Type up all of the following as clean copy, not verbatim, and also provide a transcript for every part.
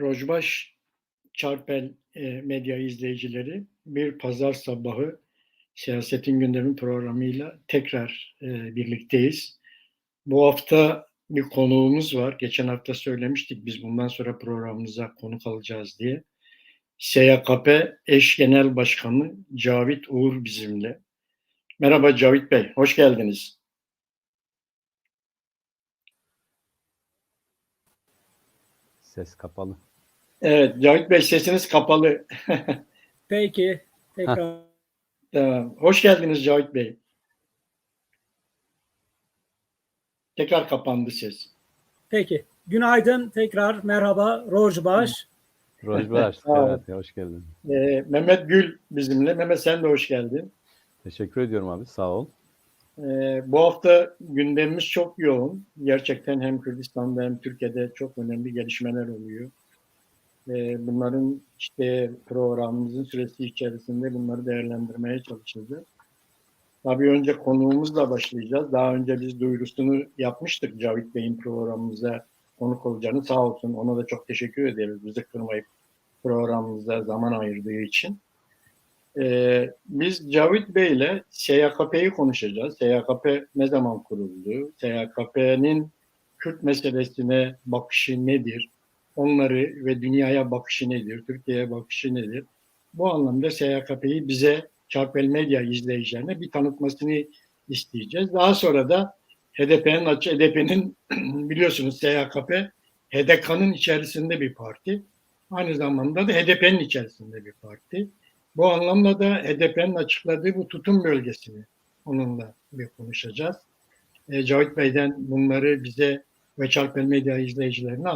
Rojbaş Çarpel medya izleyicileri bir pazar sabahı Siyasetin Gündemi programıyla tekrar birlikteyiz. Bu hafta bir konuğumuz var. Geçen hafta söylemiştik biz bundan sonra programımıza konuk alacağız diye. SYKP Eş Genel Başkanı Cavit Uğur bizimle. Merhaba Cavit Bey, hoş geldiniz. Ses kapalı. Evet, Cavit Bey sesiniz kapalı. Peki, tekrar. Tamam. Hoş geldiniz Cavit Bey. Tekrar kapandı ses. Peki. Günaydın, tekrar merhaba. Rojbaş. Rojbaş, evet, hoş geldin. Mehmet Gül bizimle. Mehmet sen de hoş geldin. Teşekkür ediyorum abi, sağ ol. Bu hafta gündemimiz çok yoğun. Gerçekten hem Kürdistan'da hem Türkiye'de çok önemli gelişmeler oluyor. Bunların işte programımızın süresi içerisinde bunları değerlendirmeye çalışacağız. Tabii önce konuğumuzla başlayacağız. Daha önce biz duyurusunu yapmıştık Cavit Bey'in programımıza konuk olacağını. Sağ olsun ona da çok teşekkür ederiz. Bizi kırmayıp programımıza zaman ayırdığı için. Biz Cavit Bey ile SYKP'yi konuşacağız. SYKP ne zaman kuruldu? SYKP'nin Kürt meselesine bakışı nedir? Onları ve dünyaya bakışı nedir? Türkiye'ye bakışı nedir? Bu anlamda SYKP'yi bize Çarpel Medya izleyicilerine bir tanıtmasını isteyeceğiz. Daha sonra da HDP'nin biliyorsunuz SYKP HDK'nın içerisinde bir parti. Aynı zamanda da HDP'nin içerisinde bir parti. Bu anlamda da HDP'nin açıkladığı bu tutum bölgesini onunla bir konuşacağız. Cavit Bey'den bunları bize ve Çarpel Medya izleyicilerine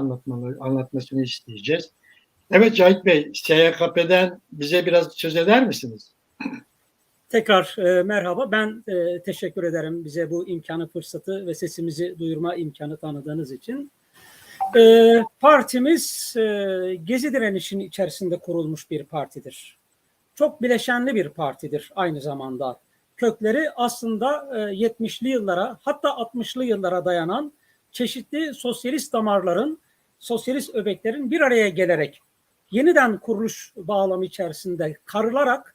anlatmasını isteyeceğiz. Evet Cavit Bey, SYKP'den bize biraz söz eder misiniz? Tekrar merhaba. Ben teşekkür ederim bize bu imkanı, fırsatı ve sesimizi duyurma imkanı tanıdığınız için. Partimiz Gezi direnişinin içerisinde kurulmuş bir partidir. Çok bileşenli bir partidir aynı zamanda. Kökleri aslında 70'li yıllara hatta 60'lı yıllara dayanan çeşitli sosyalist damarların, sosyalist öbeklerin bir araya gelerek yeniden kuruluş bağlamı içerisinde karılarak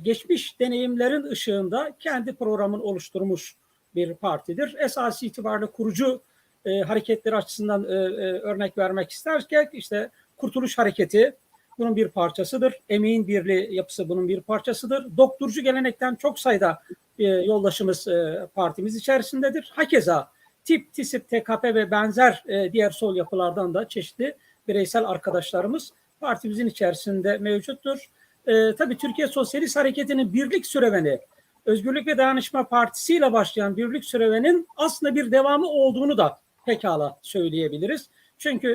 geçmiş deneyimlerin ışığında kendi programını oluşturmuş bir partidir. Esas itibariyle kurucu hareketleri açısından örnek vermek istersek işte Kurtuluş Hareketi bunun bir parçasıdır. Emeğin Birliği yapısı bunun bir parçasıdır. Doktorcu gelenekten çok sayıda yoldaşımız partimiz içerisindedir. Hakeza TİP, TİSİP, TKP ve benzer diğer sol yapılardan da çeşitli bireysel arkadaşlarımız partimizin içerisinde mevcuttur. Tabii Türkiye Sosyalist Hareketi'nin birlik süreveni, Özgürlük ve Dayanışma Partisi ile başlayan birlik sürevenin aslında bir devamı olduğunu da pekala söyleyebiliriz. Çünkü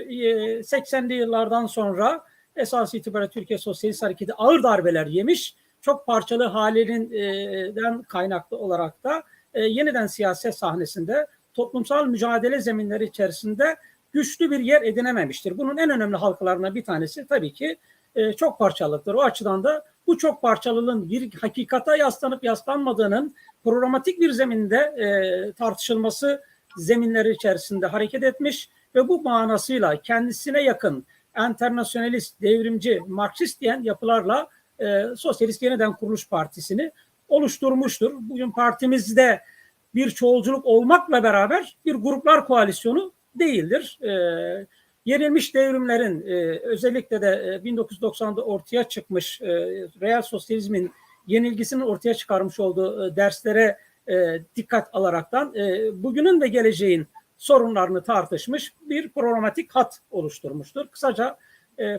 80'li yıllardan sonra esas itibariyle Türkiye Sosyalist Hareketi ağır darbeler yemiş, çok parçalı halinden kaynaklı olarak da yeniden siyaset sahnesinde toplumsal mücadele zeminleri içerisinde güçlü bir yer edinememiştir. Bunun en önemli halkalarından bir tanesi tabii ki çok parçalıktır. O açıdan da bu çok parçalılığın bir hakikata yaslanıp yaslanmadığının programatik bir zeminde tartışılması zeminleri içerisinde hareket etmiş ve bu manasıyla kendisine yakın enternasyonalist, devrimci, Marksist diyen yapılarla Sosyalist Yeniden Kuruluş Partisi'ni oluşturmuştur. Bugün partimizde bir çoğulculuk olmakla beraber bir gruplar koalisyonu değildir. Yenilmiş devrimlerin özellikle de 1990'da ortaya çıkmış real sosyalizmin yenilgisinin ortaya çıkarmış olduğu derslere dikkat alaraktan bugünün ve geleceğin sorunlarını tartışmış bir programatik hat oluşturmuştur. Kısaca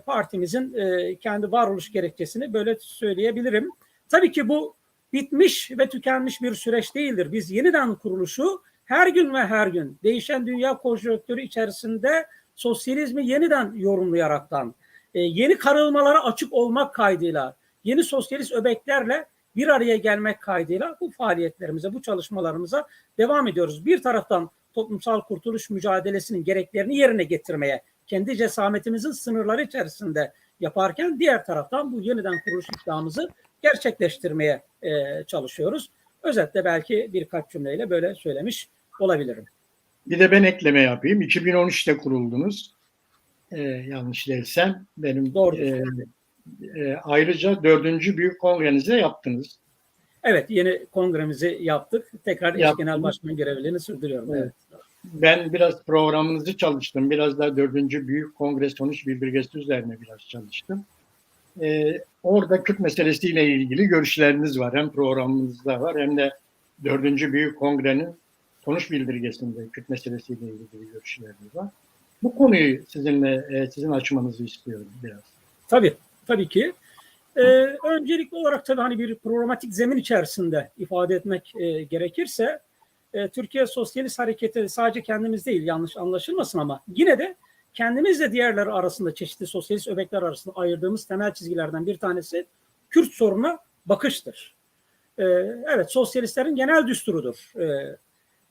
partimizin kendi varoluş gerekçesini böyle söyleyebilirim. Tabii ki bu bitmiş ve tükenmiş bir süreç değildir. Biz yeniden kuruluşu her gün ve her gün değişen dünya konjonktürü içerisinde sosyalizmi yeniden yorumlayaraktan, yeni karılmalara açık olmak kaydıyla, yeni sosyalist öbeklerle bir araya gelmek kaydıyla bu faaliyetlerimize, bu çalışmalarımıza devam ediyoruz. Bir taraftan toplumsal kurtuluş mücadelesinin gereklerini yerine getirmeye, kendi cesametimizin sınırları içerisinde yaparken diğer taraftan bu yeniden kuruluş iddiamızı gerçekleştirmeye çalışıyoruz. Özetle belki birkaç cümleyle böyle söylemiş olabilirim. Bir de ben ekleme yapayım. 2013'te kuruldunuz. yanlış değilsem. Benim Doğru. ayrıca 4. Büyük Kongrenizi yaptınız. Evet, yeni kongremizi yaptık. Tekrar eş genel başkan görevlerini sürdürüyorum. Evet. Ben biraz programınızı çalıştım. Biraz da 4. Büyük Kongre sonuç bildirgesi üzerine biraz çalıştım. Orada Kürt meselesiyle ilgili görüşleriniz var. Hem programınızda var hem de 4. Büyük Kongre'nin sonuç bildirgesinde Kürt meselesiyle ilgili görüşleriniz var. Bu konuyu sizin açmanızı istiyorum biraz. Tabii ki. Öncelikli olarak tabii hani bir programatik zemin içerisinde ifade etmek gerekirse Türkiye Sosyalist Hareketi sadece kendimiz değil, yanlış anlaşılmasın, ama yine de kendimizle diğerleri arasında, çeşitli sosyalist öbekler arasında ayırdığımız temel çizgilerden bir tanesi Kürt sorununa bakıştır. Evet, sosyalistlerin genel düsturudur.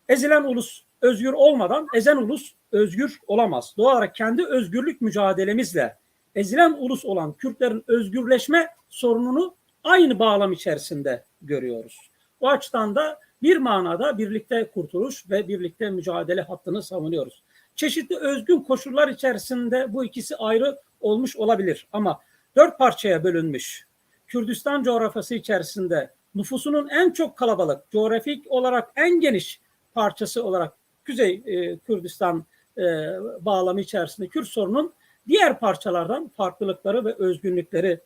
Ezilen ulus özgür olmadan ezen ulus özgür olamaz. Doğal olarak kendi özgürlük mücadelemizle ezilen ulus olan Kürtlerin özgürleşme sorununu aynı bağlam içerisinde görüyoruz. O açıdan da bir manada birlikte kurtuluş ve birlikte mücadele hattını savunuyoruz. Çeşitli özgün koşullar içerisinde bu ikisi ayrı olmuş olabilir ama 4 parçaya bölünmüş Kürdistan coğrafyası içerisinde nüfusunun en çok kalabalık, coğrafik olarak en geniş parçası olarak Kuzey Kürdistan bağlamı içerisinde Kürt sorunun diğer parçalardan farklılıkları ve özgünlükleri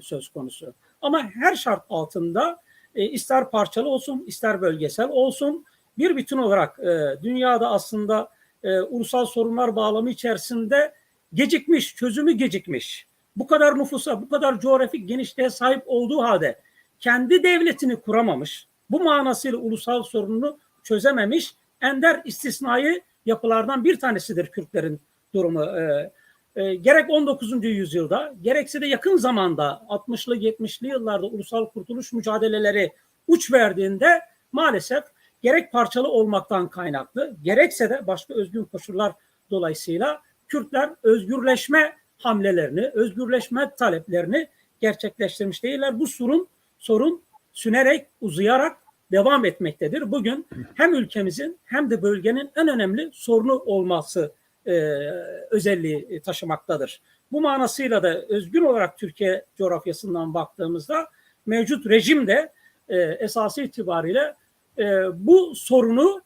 söz konusu. Ama her şart altında ister parçalı olsun, ister bölgesel olsun, bir bütün olarak dünyada aslında ulusal sorunlar bağlamı içerisinde gecikmiş, çözümü gecikmiş, bu kadar nüfusa, bu kadar coğrafik genişliğe sahip olduğu halde kendi devletini kuramamış, bu manasıyla ulusal sorununu çözememiş ender istisnai yapılardan bir tanesidir Kürtlerin durumu. Gerek 19. yüzyılda gerekse de yakın zamanda 60'lı 70'li yıllarda ulusal kurtuluş mücadeleleri uç verdiğinde maalesef gerek parçalı olmaktan kaynaklı gerekse de başka özgün koşullar dolayısıyla Kürtler özgürleşme hamlelerini, özgürleşme taleplerini gerçekleştirmiş değiller. Bu sorun sünerek, uzayarak devam etmektedir. Bugün hem ülkemizin hem de bölgenin en önemli sorunu olması özelliği taşımaktadır. Bu manasıyla da özgün olarak Türkiye coğrafyasından baktığımızda mevcut rejim de esası itibariyle bu sorunu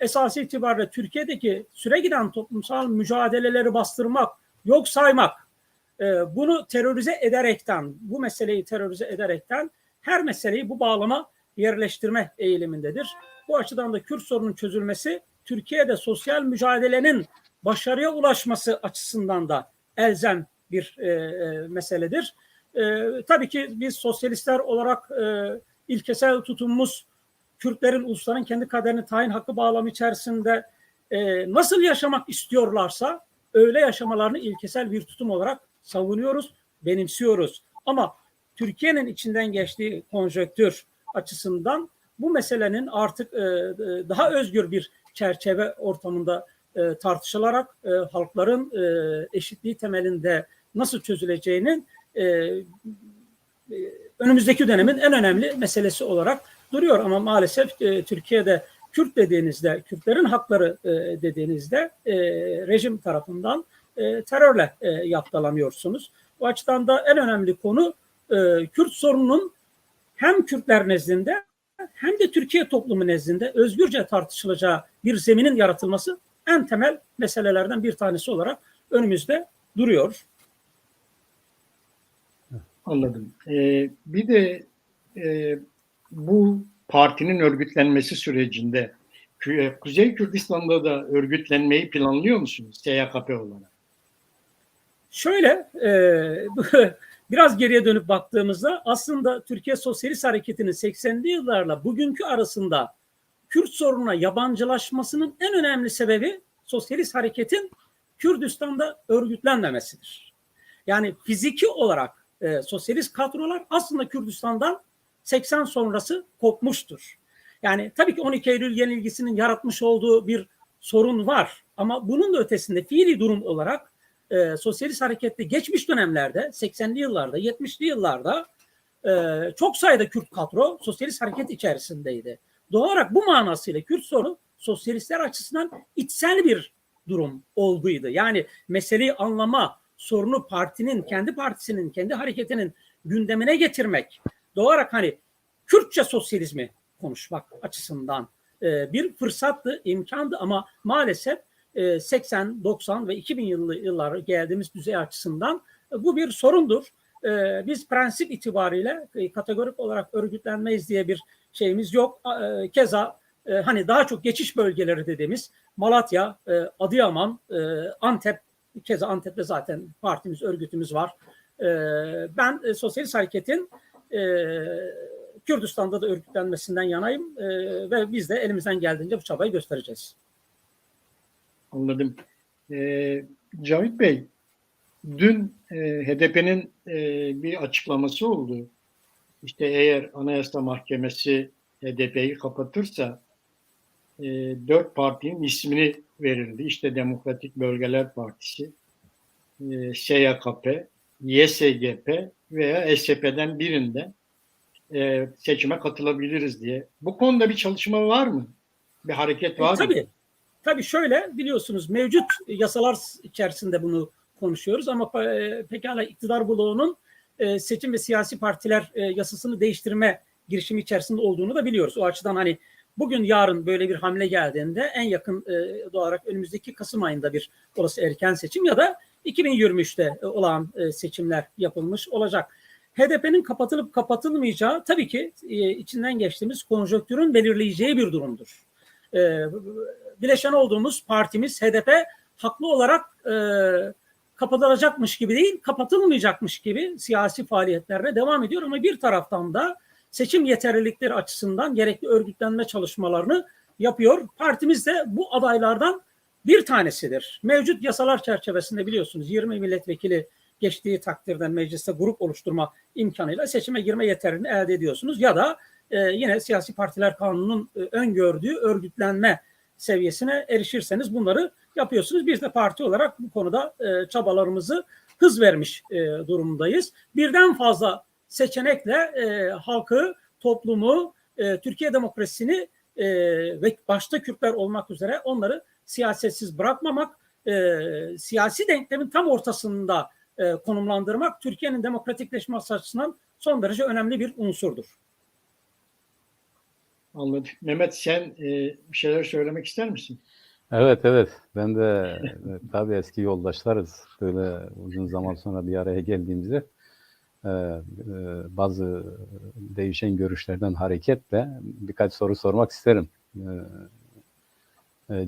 esası itibariyle Türkiye'deki süre giden toplumsal mücadeleleri bastırmak, yok saymak, bunu terörize ederekten, bu meseleyi terörize ederekten her meseleyi bu bağlama yerleştirme eğilimindedir. Bu açıdan da Kürt sorunun çözülmesi Türkiye'de sosyal mücadelenin başarıya ulaşması açısından da elzem bir meseledir. Tabii ki biz sosyalistler olarak ilkesel tutumumuz Kürtlerin ulusların kendi kaderini tayin hakkı bağlamı içerisinde nasıl yaşamak istiyorlarsa öyle yaşamalarını ilkesel bir tutum olarak savunuyoruz, benimsiyoruz. Ama Türkiye'nin içinden geçtiği konjonktür açısından bu meselenin artık daha özgür bir çerçeve ortamında tartışılarak halkların eşitliği temelinde nasıl çözüleceğinin önümüzdeki dönemin en önemli meselesi olarak duruyor. Ama maalesef Türkiye'de Kürt dediğinizde, Kürtlerin hakları dediğinizde rejim tarafından terörle yaptalanıyorsunuz. Bu açıdan da en önemli konu Kürt sorununun hem Kürtler nezdinde hem de Türkiye toplumu nezdinde özgürce tartışılacağı bir zeminin yaratılması en temel meselelerden bir tanesi olarak önümüzde duruyor. Anladım. Bir de bu partinin örgütlenmesi sürecinde Kuzey Kürdistan'da da örgütlenmeyi planlıyor musunuz SYKP olarak? Şöyle, biraz geriye dönüp baktığımızda aslında Türkiye Sosyalist Hareketi'nin 80'li yıllarla bugünkü arasında Kürt sorununa yabancılaşmasının en önemli sebebi Sosyalist Hareket'in Kürdistan'da örgütlenmemesidir. Yani fiziki olarak sosyalist kadrolar aslında Kürdistan'dan 80 sonrası kopmuştur. Yani tabii ki 12 Eylül yenilgisinin yaratmış olduğu bir sorun var ama bunun da ötesinde fiili durum olarak sosyalist harekette geçmiş dönemlerde 80'li yıllarda 70'li yıllarda çok sayıda Kürt kadro sosyalist hareket içerisindeydi. Doğal olarak bu manasıyla Kürt sorunu sosyalistler açısından içsel bir durum, olguydu. Yani meseleyi anlama, sorunu partinin, kendi partisinin, kendi hareketinin gündemine getirmek, doğarak hani Kürtçe sosyalizmi konuşmak açısından bir fırsattı, imkandı ama maalesef 80, 90 ve 2000 yılları geldiğimiz düzey açısından bu bir sorundur. Biz prensip itibariyle kategorik olarak örgütlenmeyiz diye bir şeyimiz yok. Keza hani daha çok geçiş bölgeleri dediğimiz Malatya, Adıyaman, Antep, keza Antep'te zaten partimiz, örgütümüz var. Ben Sosyalist Hareket'in Kürdistan'da da örgütlenmesinden yanayım ve biz de elimizden geldiğince bu çabayı göstereceğiz. Anladım. Cavit Bey, dün HDP'nin bir açıklaması oldu. İşte eğer Anayasa Mahkemesi HDP'yi kapatırsa 4 partinin ismini verildi. İşte Demokratik Bölgeler Partisi, SYKP, YSGP veya SCP'den birinde seçime katılabiliriz diye. Bu konuda bir çalışma var mı? Bir hareket var mı? Tabii şöyle, biliyorsunuz mevcut yasalar içerisinde bunu konuşuyoruz ama pekala iktidar bloğunun seçim ve siyasi partiler yasasını değiştirme girişimi içerisinde olduğunu da biliyoruz. O açıdan hani bugün yarın böyle bir hamle geldiğinde en yakın olarak önümüzdeki Kasım ayında bir olası erken seçim ya da 2023'te olan seçimler yapılmış olacak. HDP'nin kapatılıp kapatılmayacağı tabii ki içinden geçtiğimiz konjonktürün belirleyeceği bir durumdur. Bileşen olduğumuz partimiz HDP haklı olarak kapatılacakmış gibi değil, kapatılmayacakmış gibi siyasi faaliyetlerine devam ediyor ama bir taraftan da seçim yeterlilikleri açısından gerekli örgütlenme çalışmalarını yapıyor. Partimiz de bu adaylardan bir tanesidir. Mevcut yasalar çerçevesinde biliyorsunuz 20 milletvekili geçtiği takdirde mecliste grup oluşturma imkanıyla seçime girme yeterliliğini elde ediyorsunuz. Ya da yine siyasi partiler kanununun öngördüğü örgütlenme seviyesine erişirseniz bunları yapıyorsunuz. Biz de parti olarak bu konuda çabalarımızı hız vermiş durumdayız. Birden fazla seçenekle halkı, toplumu, Türkiye demokrasisini ve başta Kürtler olmak üzere onları siyasetsiz bırakmamak, siyasi denklemin tam ortasında konumlandırmak Türkiye'nin demokratikleşmesi açısından son derece önemli bir unsurdur. Anladım. Mehmet, sen bir şeyler söylemek ister misin? Evet. Ben de tabii eski yoldaşlarız. Böyle uzun zaman sonra bir araya geldiğimizde bazı değişen görüşlerden hareketle birkaç soru sormak isterim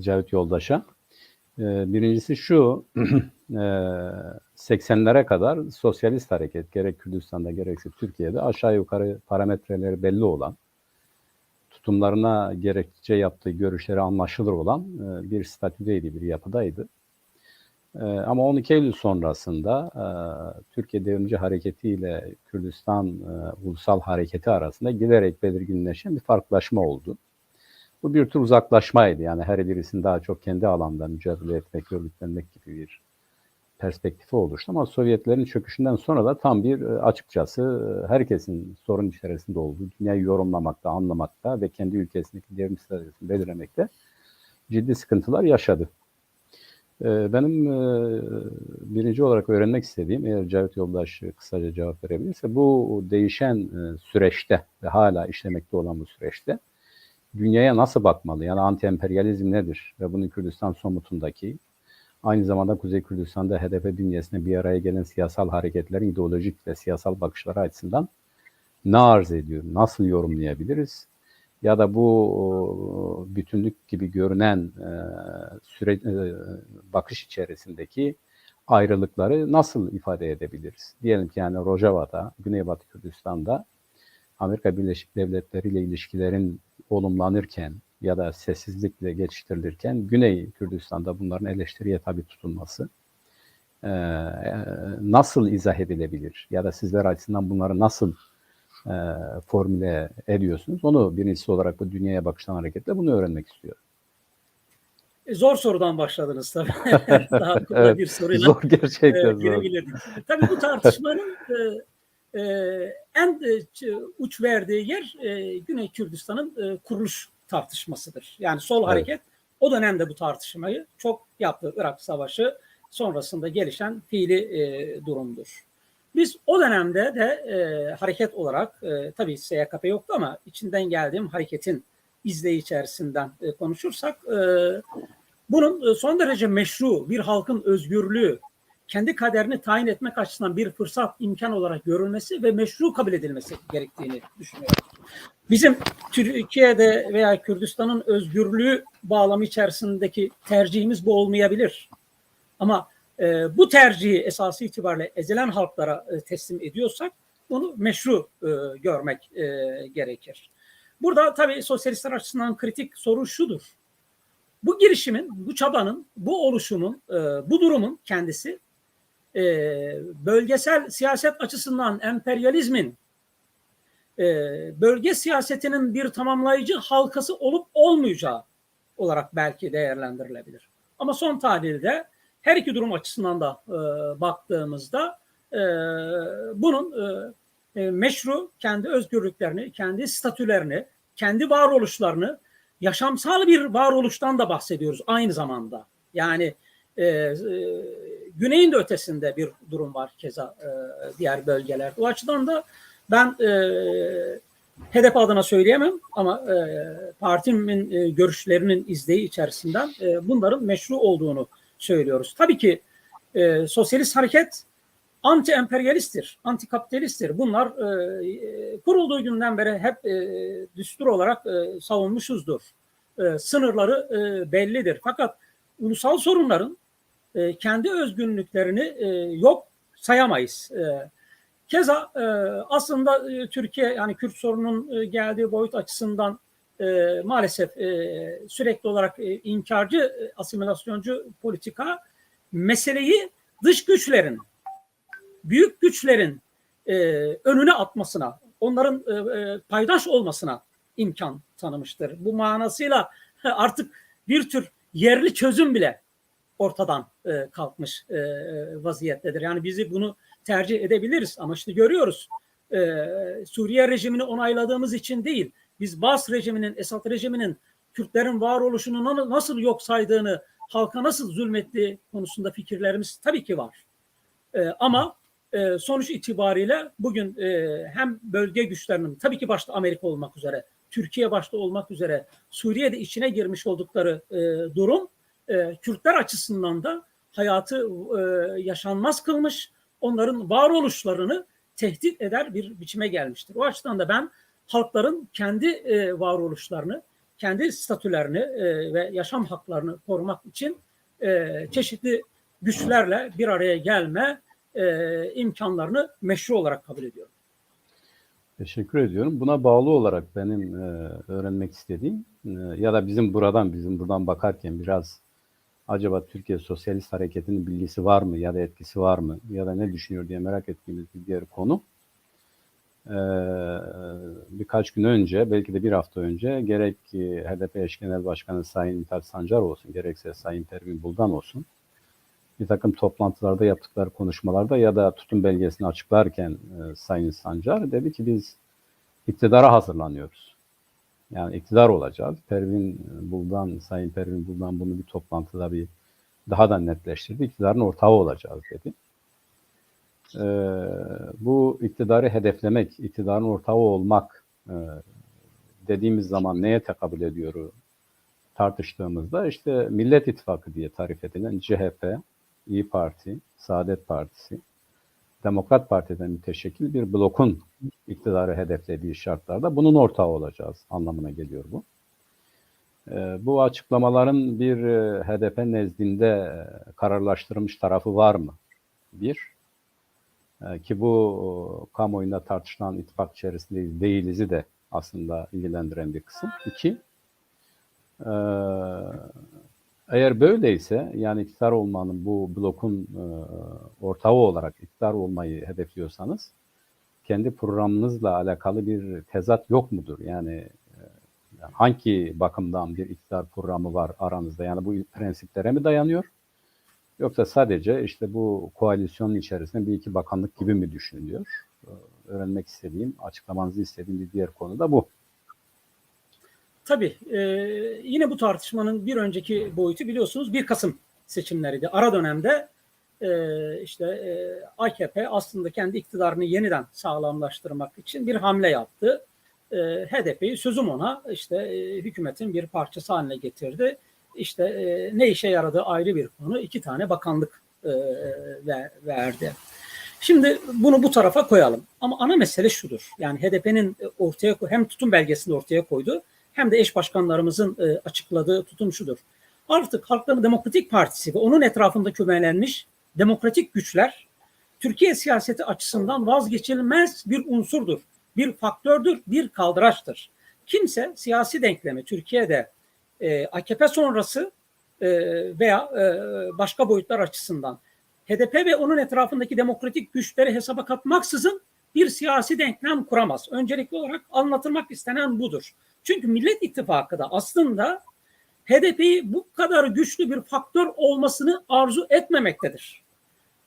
Cavit yoldaşa. Birincisi şu, 80'lere kadar sosyalist hareket gerek Kürdistan'da gerekse Türkiye'de aşağı yukarı parametreleri belli olan, tutumlarına gerekçe yaptığı görüşleri anlaşılır olan bir statüdeydi, bir yapıdaydı. Ama 12 Eylül sonrasında Türkiye Devrimci Hareketi ile Kürdistan Ulusal Hareketi arasında giderek belirginleşen bir farklılaşma oldu. Bu bir tür uzaklaşmaydı. Yani her birisinin daha çok kendi alanda mücadele etmek, örgütlenmek gibi bir perspektifi oluştu. Ama Sovyetlerin çöküşünden sonra da tam bir açıkçası herkesin sorun içerisinde olduğu, dünyayı yorumlamakta, anlamakta ve kendi ülkesindeki devrim stratejisini belirlemekte ciddi sıkıntılar yaşadı. Benim birinci olarak öğrenmek istediğim, eğer Cavit Yoldaş kısaca cevap verebilirse, bu değişen süreçte ve hala işlemekte olan bu süreçte dünyaya nasıl bakmalı? Yani anti-emperyalizm nedir? Ve bunun Kürdistan somutundaki, aynı zamanda Kuzey Kürdistan'da HDP bünyesinde bir araya gelen siyasal hareketlerin ideolojik ve siyasal bakışları açısından ne arz ediyor? Nasıl yorumlayabiliriz? Ya da bu bütünlük gibi görünen bakış içerisindeki ayrılıkları nasıl ifade edebiliriz? Diyelim ki yani Rojava'da, Güneybatı Kürdistan'da Amerika Birleşik Devletleri ile ilişkilerin olumlanırken ya da sessizlikle geçiştirilirken Güney Kürdistan'da bunların eleştiriye tabi tutulması nasıl izah edilebilir? Ya da sizler açısından bunları nasıl formüle ediyorsunuz? Onu birincisi olarak bu dünyaya bakıştan hareketle bunu öğrenmek istiyorum. Zor sorudan başladınız tabii. Daha kolay Evet, bir soruyla zor, gerçekten zor. girebilirdik. Tabii bu tartışmanın en uç verdiği yer Güney Kürdistan'ın kuruluş tartışmasıdır. Yani sol hareket o dönemde bu tartışmayı çok yaptı. Irak Savaşı sonrasında gelişen fiili durumdur. Biz o dönemde de hareket olarak tabii SYKP yoktu ama içinden geldiğim hareketin izleyi içerisinden konuşursak bunun son derece meşru bir halkın özgürlüğü, kendi kaderini tayin etmek açısından bir fırsat, imkan olarak görülmesi ve meşru kabul edilmesi gerektiğini düşünüyorum. Bizim Türkiye'de veya Kürdistan'ın özgürlüğü bağlamı içerisindeki tercihimiz bu olmayabilir. Ama bu tercihi esası itibariyle ezilen halklara teslim ediyorsak bunu meşru görmek gerekir. Burada tabii sosyalistler açısından kritik soru şudur. Bu girişimin, bu çabanın, bu oluşumun, bu durumun kendisi bölgesel siyaset açısından emperyalizmin bölge siyasetinin bir tamamlayıcı halkası olup olmayacağı olarak belki değerlendirilebilir. Ama son tahlilde her iki durum açısından da baktığımızda bunun meşru kendi özgürlüklerini, kendi statülerini, kendi varoluşlarını, yaşamsal bir varoluştan da bahsediyoruz aynı zamanda. Yani güneyin de ötesinde bir durum var keza diğer bölgelerde. O açıdan da ben HDP adına söyleyemem ama partimin görüşlerinin izleyi içerisinden bunların meşru olduğunu söylüyoruz. Tabii ki sosyalist hareket anti-emperyalisttir, anti-kapitalisttir. Bunlar kurulduğu günden beri hep düstur olarak savunmuşuzdur. Sınırları bellidir. Fakat ulusal sorunların kendi özgünlüklerini yok sayamayız. Keza aslında Türkiye yani Kürt sorunun geldiği boyut açısından maalesef sürekli olarak inkarcı, asimilasyoncu politika meseleyi dış güçlerin, büyük güçlerin önüne atmasına, onların paydaş olmasına imkan tanımıştır. Bu manasıyla artık bir tür yerli çözüm bile ortadan kalkmış vaziyettedir. Yani bizi bunu tercih edebiliriz ama işte görüyoruz Suriye rejimini onayladığımız için değil, biz Bas rejiminin, Esad rejiminin Kürtlerin varoluşunu nasıl yok saydığını, halka nasıl zulmettiği konusunda fikirlerimiz tabii ki var. Ama sonuç itibariyle bugün hem bölge güçlerinin, tabii ki başta Amerika olmak üzere, Türkiye başta olmak üzere Suriye'de içine girmiş oldukları durum Kürtler açısından da hayatı yaşanmaz kılmış, onların varoluşlarını tehdit eder bir biçime gelmiştir. O açıdan da ben halkların kendi varoluşlarını, kendi statülerini ve yaşam haklarını korumak için çeşitli güçlerle bir araya gelme imkanlarını meşru olarak kabul ediyorum. Teşekkür ediyorum. Buna bağlı olarak benim öğrenmek istediğim ya da bizim buradan bakarken biraz acaba Türkiye Sosyalist Hareketi'nin bilgisi var mı ya da etkisi var mı ya da ne düşünüyor diye merak ettiğimiz bir diğer konu. Birkaç gün önce, belki de bir hafta önce gerek HDP eş genel başkanı Sayın Mithat Sancar olsun, gerekse Sayın Pervin Buldan olsun, bir takım toplantılarda yaptıkları konuşmalarda ya da tutum belgesini açıklarken Sayın Sancar dedi ki biz iktidara hazırlanıyoruz. Yani iktidar olacağız. Sayın Pervin Buldan bunu bir toplantıda daha da netleştirdi. İktidarın ortağı olacağız dedi. Bu iktidarı hedeflemek, iktidarın ortağı olmak dediğimiz zaman neye tekabül ediyor tartıştığımızda işte Millet İttifakı diye tarif edilen CHP, İYİ Parti, Saadet Partisi, Demokrat Parti'den müteşekkil bir blokun iktidarı hedeflediği şartlarda bunun ortağı olacağız anlamına geliyor bu. Bu açıklamaların bir HDP nezdinde kararlaştırılmış tarafı var mı? Bir. Ki bu kamuoyunda tartışılan ittifak içerisinde değilizi de aslında ilgilendiren bir kısım. İki. Eğer böyleyse yani iktidar olmanın bu blokun ortağı olarak iktidar olmayı hedefliyorsanız kendi programınızla alakalı bir tezat yok mudur? Yani hangi bakımdan bir iktidar programı var aranızda? Yani bu prensiplere mi dayanıyor? Yoksa sadece işte bu koalisyonun içerisinde bir iki bakanlık gibi mi düşünülüyor? Öğrenmek istediğim, açıklamanızı istediğim bir diğer konu da bu. Tabii yine bu tartışmanın bir önceki boyutu biliyorsunuz 1 Kasım seçimleriydi. Ara dönemde AKP aslında kendi iktidarını yeniden sağlamlaştırmak için bir hamle yaptı. HDP'yi sözüm ona hükümetin bir parçası haline getirdi. Ne işe yaradığı ayrı bir konu. 2 tane bakanlık verdi. Şimdi bunu bu tarafa koyalım. Ama ana mesele şudur. Yani HDP'nin hem tutum belgesini ortaya koydu hem de eş başkanlarımızın açıkladığı tutum şudur. Artık Halkların Demokratik Partisi ve onun etrafında kümelenmiş demokratik güçler Türkiye siyaseti açısından vazgeçilmez bir unsurdur, bir faktördür, bir kaldıraçtır. Kimse siyasi denklemi Türkiye'de AKP sonrası veya başka boyutlar açısından HDP ve onun etrafındaki demokratik güçleri hesaba katmaksızın bir siyasi denklem kuramaz. Öncelikli olarak anlatılmak istenen budur. Çünkü Millet İttifakı da aslında HDP'yi bu kadar güçlü bir faktör olmasını arzu etmemektedir.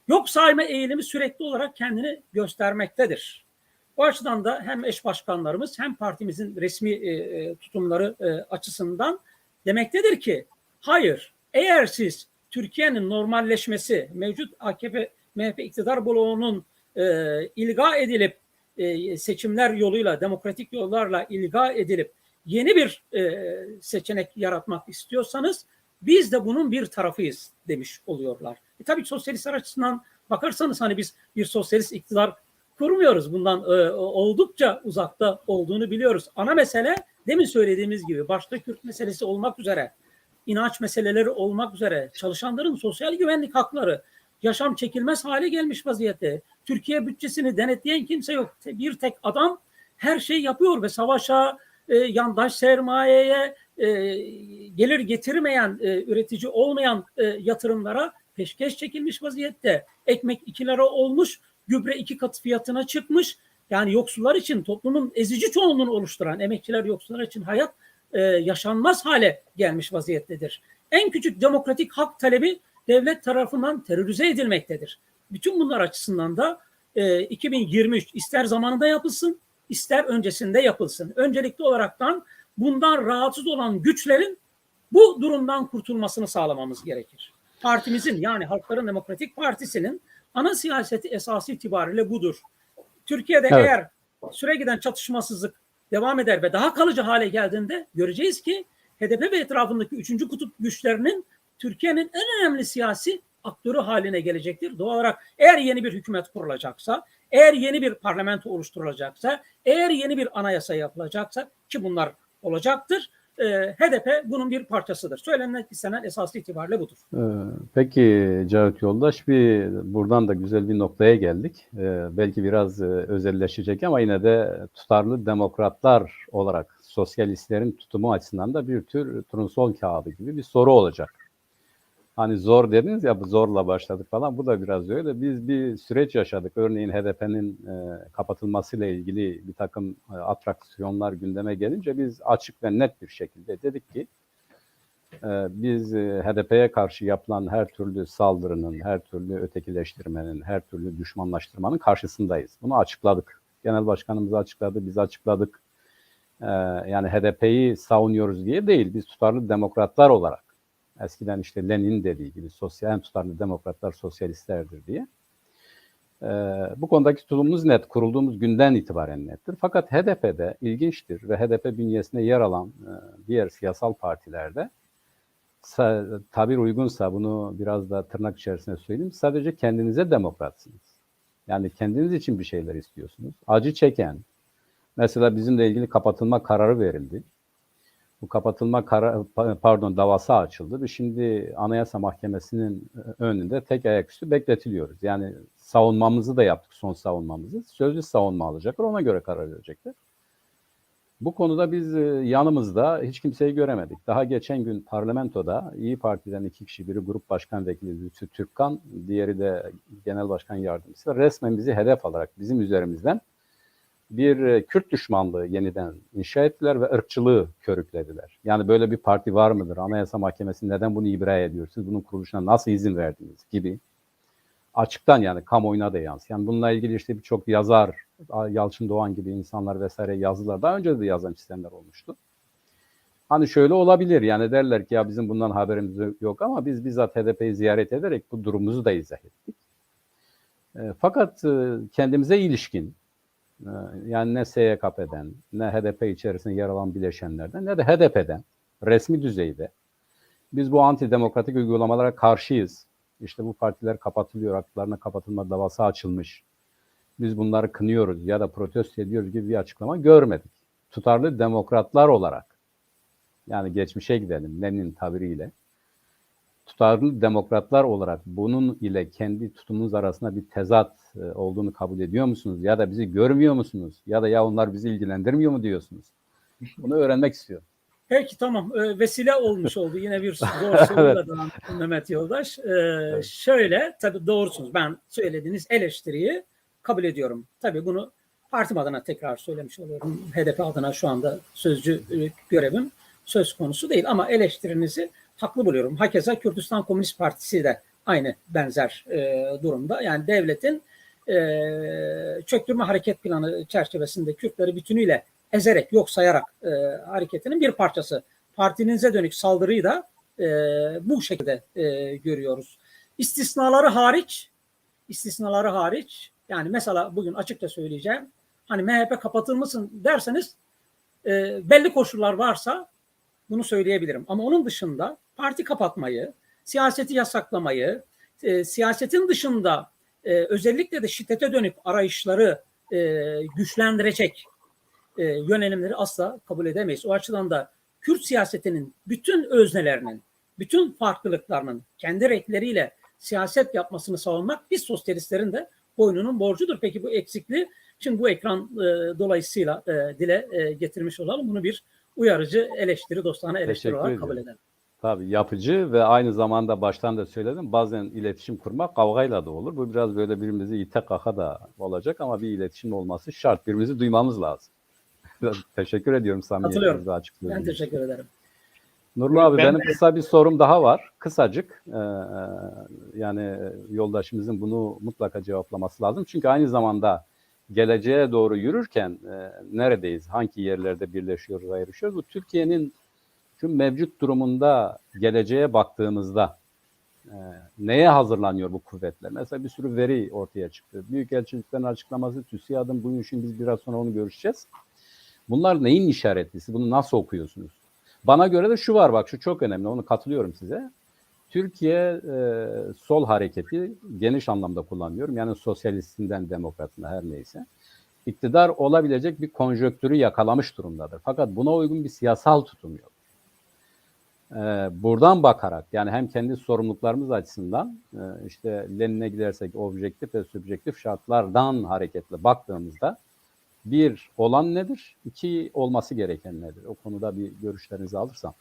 Yok sayma eğilimi sürekli olarak kendini göstermektedir. O açıdan da hem eş başkanlarımız hem partimizin resmi tutumları açısından demektedir ki hayır, eğer siz Türkiye'nin normalleşmesi, mevcut AKP-MHP iktidar bloğunun ilga edilip seçimler yoluyla, demokratik yollarla ilga edilip yeni bir seçenek yaratmak istiyorsanız biz de bunun bir tarafıyız demiş oluyorlar. Tabii sosyalistler açısından bakarsanız hani biz bir sosyalist iktidar kurmuyoruz. Bundan oldukça uzakta olduğunu biliyoruz. Ana mesele demin söylediğimiz gibi başta Kürt meselesi olmak üzere, inanç meseleleri olmak üzere çalışanların sosyal güvenlik hakları, yaşam çekilmez hale gelmiş vaziyette. Türkiye bütçesini denetleyen kimse yok. Bir tek adam her şeyi yapıyor ve savaşa, yandaş sermayeye, gelir getirmeyen, üretici olmayan yatırımlara peşkeş çekilmiş vaziyette. Ekmek 2 lira olmuş, gübre 2 katı fiyatına çıkmış. Yani yoksullar için, toplumun ezici çoğunluğunu oluşturan emekçiler, yoksullar için hayat yaşanmaz hale gelmiş vaziyettedir. En küçük demokratik hak talebi devlet tarafından terörize edilmektedir. Bütün bunlar açısından da 2023 ister zamanında yapılsın, ister öncesinde yapılsın. Öncelikli olaraktan bundan rahatsız olan güçlerin bu durumdan kurtulmasını sağlamamız gerekir. Partimizin, yani Halkların Demokratik Partisi'nin ana siyaseti esası itibariyle budur. Türkiye'de eğer süre giden çatışmasızlık devam eder ve daha kalıcı hale geldiğinde göreceğiz ki HDP ve etrafındaki 3. kutup güçlerinin Türkiye'nin en önemli siyasi aktörü haline gelecektir. Doğal olarak eğer yeni bir hükümet kurulacaksa, eğer yeni bir parlamento oluşturulacaksa, eğer yeni bir anayasa yapılacaksa ki bunlar olacaktır, HDP bunun bir parçasıdır. Söylenmek istenen esası itibariyle budur. Peki Cavit Yoldaş, buradan da güzel bir noktaya geldik. Belki biraz özelleşecek ama yine de tutarlı demokratlar olarak sosyalistlerin tutumu açısından da bir tür turnusol kağıdı gibi bir soru olacak. Hani zor dediniz ya, zorla başladık falan, bu da biraz öyle. Biz bir süreç yaşadık. Örneğin HDP'nin kapatılmasıyla ilgili bir takım atraksiyonlar gündeme gelince biz açık ve net bir şekilde dedik ki biz HDP'ye karşı yapılan her türlü saldırının, her türlü ötekileştirmenin, her türlü düşmanlaştırmanın karşısındayız. Bunu açıkladık. Genel başkanımız açıkladı, biz açıkladık. Yani HDP'yi savunuyoruz diye değil, biz tutarlı demokratlar olarak, eskiden işte Lenin dediği gibi hem tutarlı demokratlar sosyalistlerdir diye. Bu konudaki tutumumuz net, kurulduğumuz günden itibaren nettir. Fakat HDP'de ilginçtir ve HDP bünyesinde yer alan diğer siyasal partilerde tabir uygunsa bunu biraz da tırnak içerisinde söyleyeyim, sadece kendinize demokratsınız. Yani kendiniz için bir şeyler istiyorsunuz. Acı çeken, mesela bizimle ilgili kapatılma kararı verildi. Bu kapatılma davası açıldı ve şimdi Anayasa Mahkemesi'nin önünde tek ayaküstü bekletiliyoruz. Yani savunmamızı da yaptık, son savunmamızı. Sözlü savunma alacaklar, ona göre karar verecekler. Bu konuda biz yanımızda hiç kimseyi göremedik. Daha geçen gün parlamentoda İYİ Parti'den 2 kişi, biri Grup Başkan Vekili Lütfü Türkkan, diğeri de Genel Başkan Yardımcısı, resmen bizi hedef alarak bizim üzerimizden bir Kürt düşmanlığı yeniden inşa ettiler ve ırkçılığı körüklediler. Yani böyle bir parti var mıdır? Anayasa Mahkemesi neden bunu ibra ediyorsunuz? Bunun kuruluşuna nasıl izin verdiniz gibi. Açıktan, yani kamuoyuna da yansıyan. Bununla ilgili işte birçok yazar, Yalçın Doğan gibi insanlar vesaire yazdılar. Daha önce de yazan çizenler olmuştu. Hani şöyle olabilir, yani derler ki ya bizim bundan haberimiz yok, ama biz bizzat HDP'yi ziyaret ederek bu durumumuzu da izah ettik. Fakat kendimize ilişkin, yani ne SYKP'den, ne HDP içerisinde yer alan bileşenlerden, ne de HDP'den resmi düzeyde biz bu antidemokratik uygulamalara karşıyız. İşte bu partiler kapatılıyor, haklarına kapatılma davası açılmış. Biz bunları kınıyoruz ya da protesto ediyoruz gibi bir açıklama görmedik. Tutarlı demokratlar olarak, yani geçmişe gidelim Lenin tabiriyle, tutarlı demokratlar olarak bunun ile kendi tutumunuz arasında bir tezat olduğunu kabul ediyor musunuz? Ya da bizi görmüyor musunuz? Ya da ya onlar bizi ilgilendirmiyor mu diyorsunuz? Bunu öğrenmek istiyorum. Peki tamam. Vesile olmuş oldu. Yine bir zor soruyla evet. Mehmet Yoldaş. Evet. Şöyle, tabii doğrusunuz. Ben söylediğiniz eleştiriyi kabul ediyorum. Tabii bunu partim adına tekrar söylemiş oluyorum. HDP adına şu anda sözcü görevim söz konusu değil. Ama eleştirinizi haklı buluyorum. Hakeza Kürdistan Komünist Partisi de aynı benzer durumda. Yani devletin çöktürme hareket planı çerçevesinde Kürtleri bütünüyle ezerek, yok sayarak hareketinin bir parçası. Partinize dönük saldırıyı da bu şekilde görüyoruz. İstisnaları hariç, yani mesela bugün açıkça söyleyeceğim, hani MHP kapatılmasın derseniz belli koşullar varsa bunu söyleyebilirim. Ama onun dışında parti kapatmayı, siyaseti yasaklamayı, siyasetin dışında özellikle de şiddete dönük arayışları güçlendirecek yönelimleri asla kabul edemeyiz. O açıdan da Kürt siyasetinin bütün öznelerinin, bütün farklılıklarının kendi renkleriyle siyaset yapmasını savunmak biz sosyalistlerin de boynunun borcudur. Peki bu eksikliği şimdi bu ekran dolayısıyla dile getirmiş olalım. Bunu bir uyarıcı eleştiri, dostane eleştiri olarak kabul edelim. Tabii yapıcı ve aynı zamanda baştan da söyledim, bazen iletişim kurmak kavgayla da olur. Bu biraz böyle birbirimizi ite kaka da olacak ama bir iletişim olması şart. Birbirimizi duymamız lazım. Teşekkür ediyorum samimiyetinize, açıklığınız. Ben teşekkür ederim. Nurlu abi, benim kısa bir sorum daha var. Kısacık. Yani yoldaşımızın bunu mutlaka cevaplaması lazım. Çünkü aynı zamanda geleceğe doğru yürürken neredeyiz? Hangi yerlerde birleşiyoruz, ayrışıyoruz? Bu Türkiye'nin şu mevcut durumunda geleceğe baktığımızda neye hazırlanıyor bu kuvvetler? Mesela bir sürü veri ortaya çıktı. Büyükelçiliklerin açıklaması, TÜSİAD'ın bu işin, biz biraz sonra onu görüşeceğiz. Bunlar neyin işaretlisi? Bunu nasıl okuyorsunuz? Bana göre de şu var, bak şu çok önemli, onu katılıyorum size. Türkiye sol hareketi geniş anlamda kullanıyorum. Yani sosyalistinden demokratına her neyse. İktidar olabilecek bir konjonktürü yakalamış durumdadır. Fakat buna uygun bir siyasal tutum yok. Buradan bakarak, yani hem kendi sorumluluklarımız açısından işte Lenin'e gidersek objektif ve subjektif şartlardan hareketle baktığımızda bir, olan nedir? İki, olması gereken nedir? O konuda bir görüşlerinizi alırsam.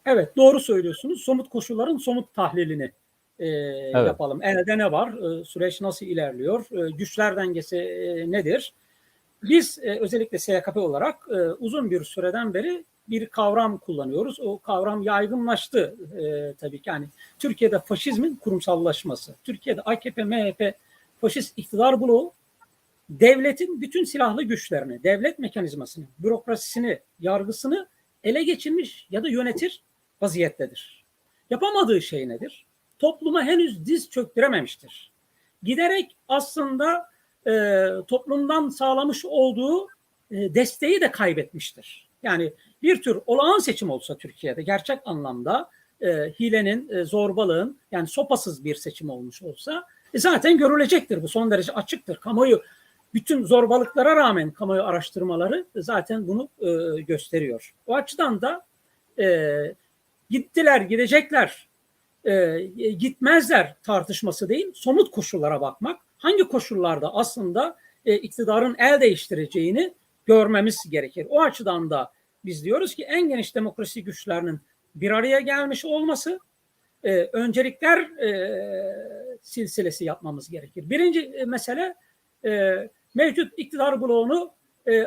Evet, doğru söylüyorsunuz. Somut koşulların somut tahlilini evet. Yapalım. Elde ne var? Süreç nasıl ilerliyor? Güçler dengesi nedir? Biz özellikle SYKP olarak uzun bir süreden beri bir kavram kullanıyoruz. O kavram yaygınlaştı tabii ki. Yani Türkiye'de faşizmin kurumsallaşması, Türkiye'de AKP, MHP faşist iktidar bloğu devletin bütün silahlı güçlerini, devlet mekanizmasını, bürokrasisini, yargısını ele geçirmiş ya da yönetir vaziyettedir. Yapamadığı şey nedir? Topluma henüz diz çöktürememiştir. Giderek aslında toplumdan sağlamış olduğu desteği de kaybetmiştir. Yani bir tür olağan seçim olsa Türkiye'de gerçek anlamda hilenin, zorbalığın, yani sopasız bir seçim olmuş olsa zaten görülecektir. Bu son derece açıktır. Kamuoyu bütün zorbalıklara rağmen kamuoyu araştırmaları zaten bunu gösteriyor. O açıdan da gittiler, gidecekler, gitmezler tartışması değil, somut koşullara bakmak. Hangi koşullarda aslında iktidarın el değiştireceğini görmemiz gerekir. O açıdan da biz diyoruz ki en geniş demokrasi güçlerinin bir araya gelmiş olması, öncelikler silsilesi yapmamız gerekir. Birinci mesele mevcut iktidar bloğunu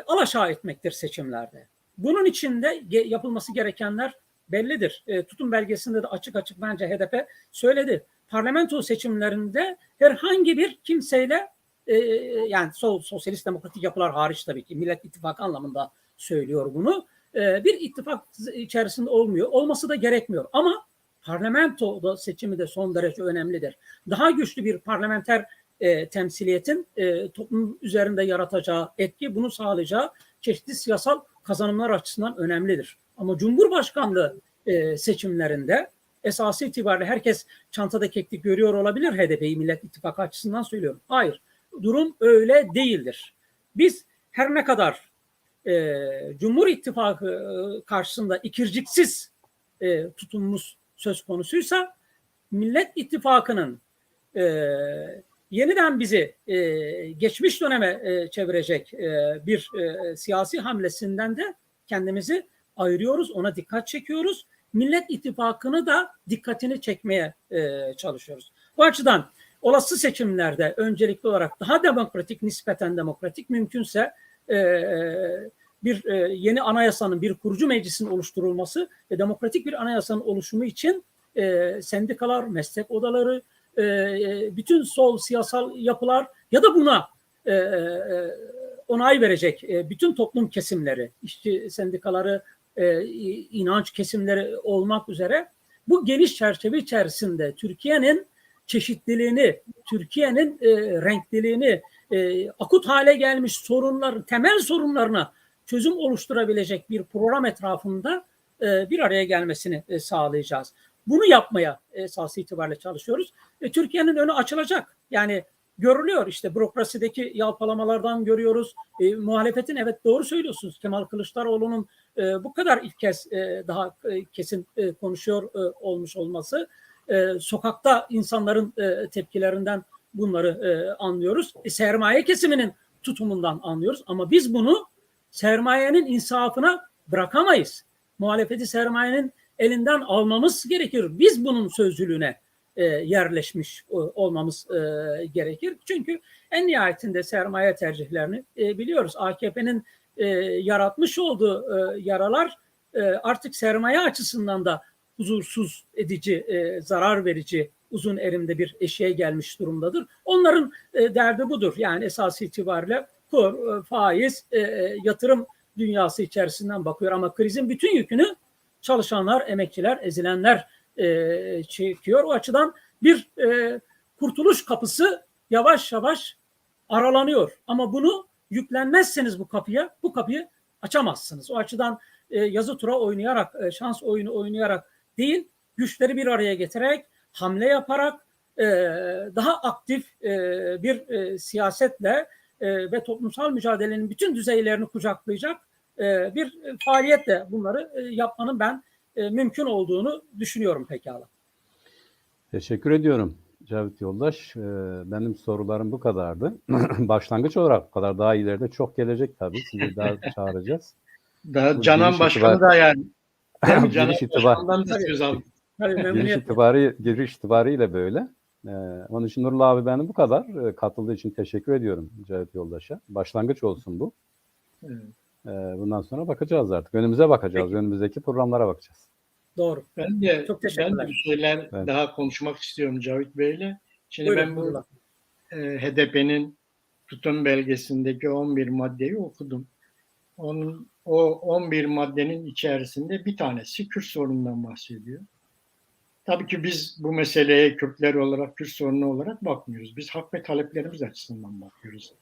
alaşağı etmektir seçimlerde. Bunun için de yapılması gerekenler bellidir. Tutum belgesinde de açık açık bence HDP söyledi. Parlamento seçimlerinde herhangi bir kimseyle yani sosyalist demokratik yapılar hariç tabii ki Millet İttifakı anlamında söylüyor bunu. bir ittifak içerisinde olmuyor. Olması da gerekmiyor. Ama parlamento seçimi de son derece önemlidir. Daha güçlü bir parlamenter temsiliyetin toplum üzerinde yaratacağı etki, bunu sağlayacağı çeşitli siyasal kazanımlar açısından önemlidir. Ama Cumhurbaşkanlığı seçimlerinde esası itibariyle herkes çantada keklik görüyor olabilir, HDP'yi Millet İttifakı açısından söylüyorum. Hayır, durum öyle değildir. Biz her ne kadar Cumhur İttifakı karşısında ikirciksiz tutumumuz söz konusuysa, Millet İttifakı'nın yeniden bizi geçmiş döneme çevirecek bir siyasi hamlesinden de kendimizi ayırıyoruz, ona dikkat çekiyoruz. Millet İttifakı'nı da dikkatini çekmeye çalışıyoruz. Bu açıdan olası seçimlerde öncelikli olarak daha demokratik, nispeten demokratik, mümkünse bir yeni anayasanın, bir kurucu meclisin oluşturulması ve demokratik bir anayasanın oluşumu için sendikalar, meslek odaları, bütün sol siyasal yapılar ya da buna onay verecek bütün toplum kesimleri, işçi sendikaları, inanç kesimleri olmak üzere bu geniş çerçeve içerisinde Türkiye'nin çeşitliliğini, Türkiye'nin renkliliğini, akut hale gelmiş sorunlar, temel sorunlarına çözüm oluşturabilecek bir program etrafında bir araya gelmesini sağlayacağız. Bunu yapmaya esas itibariyle çalışıyoruz. Türkiye'nin önü açılacak. Yani görülüyor, işte bürokrasideki yalpalamalardan görüyoruz. Muhalefetin, evet doğru söylüyorsunuz, Kemal Kılıçdaroğlu'nun bu kadar ilk kez daha kesin konuşuyor olmuş olması. Sokakta insanların tepkilerinden bunları anlıyoruz. Sermaye kesiminin tutumundan anlıyoruz. Ama biz bunu sermayenin insafına bırakamayız. Muhalefeti sermayenin elinden almamız gerekir. Biz bunun sözcülüğüne yerleşmiş olmamız gerekir. Çünkü en nihayetinde sermaye tercihlerini biliyoruz. AKP'nin yaratmış olduğu yaralar artık sermaye açısından da huzursuz edici, zarar verici, uzun erimde bir eşiğe gelmiş durumdadır. Onların derdi budur. Yani esas itibariyle kur, faiz, yatırım dünyası içerisinden bakıyor. Ama krizin bütün yükünü çalışanlar, emekçiler, ezilenler çekiyor. O açıdan bir kurtuluş kapısı yavaş yavaş aralanıyor. Ama bunu yüklenmezseniz bu kapıyı açamazsınız. O açıdan yazı tura oynayarak, şans oyunu oynayarak değil, güçleri bir araya getirerek, hamle yaparak, daha aktif bir siyasetle ve toplumsal mücadelenin bütün düzeylerini kucaklayacak bir faaliyetle bunları yapmanın ben mümkün olduğunu düşünüyorum pekala. Teşekkür ediyorum Cavit Yoldaş. Benim sorularım bu kadardı. Başlangıç olarak bu kadar. Daha ileride çok gelecek tabii. Sizi daha çağıracağız. Daha Canan Başkanı da yani. Değil mi? Canan Giriş Başkan'dan da söz aldık. giriş itibariyle böyle. Onun için Nurullah abi benim bu kadar. Katıldığı için teşekkür ediyorum Cavit Yoldaş'a. Başlangıç olsun bu. Evet. Bundan sonra bakacağız artık. Önümüze bakacağız. Peki. Önümüzdeki programlara bakacağız. Doğru. Ben de Çok bir şeyler Evet. daha konuşmak istiyorum Cavit Bey'le. Şimdi Buyurun, ben bu buyurun. HDP'nin tutum belgesindeki 11 maddeyi okudum. O 11 maddenin içerisinde bir tanesi Kürt sorunundan bahsediyor. Tabii ki biz bu meseleye Kürtler olarak, Kürt sorunu olarak bakmıyoruz. Biz hak ve taleplerimiz açısından bakıyoruz.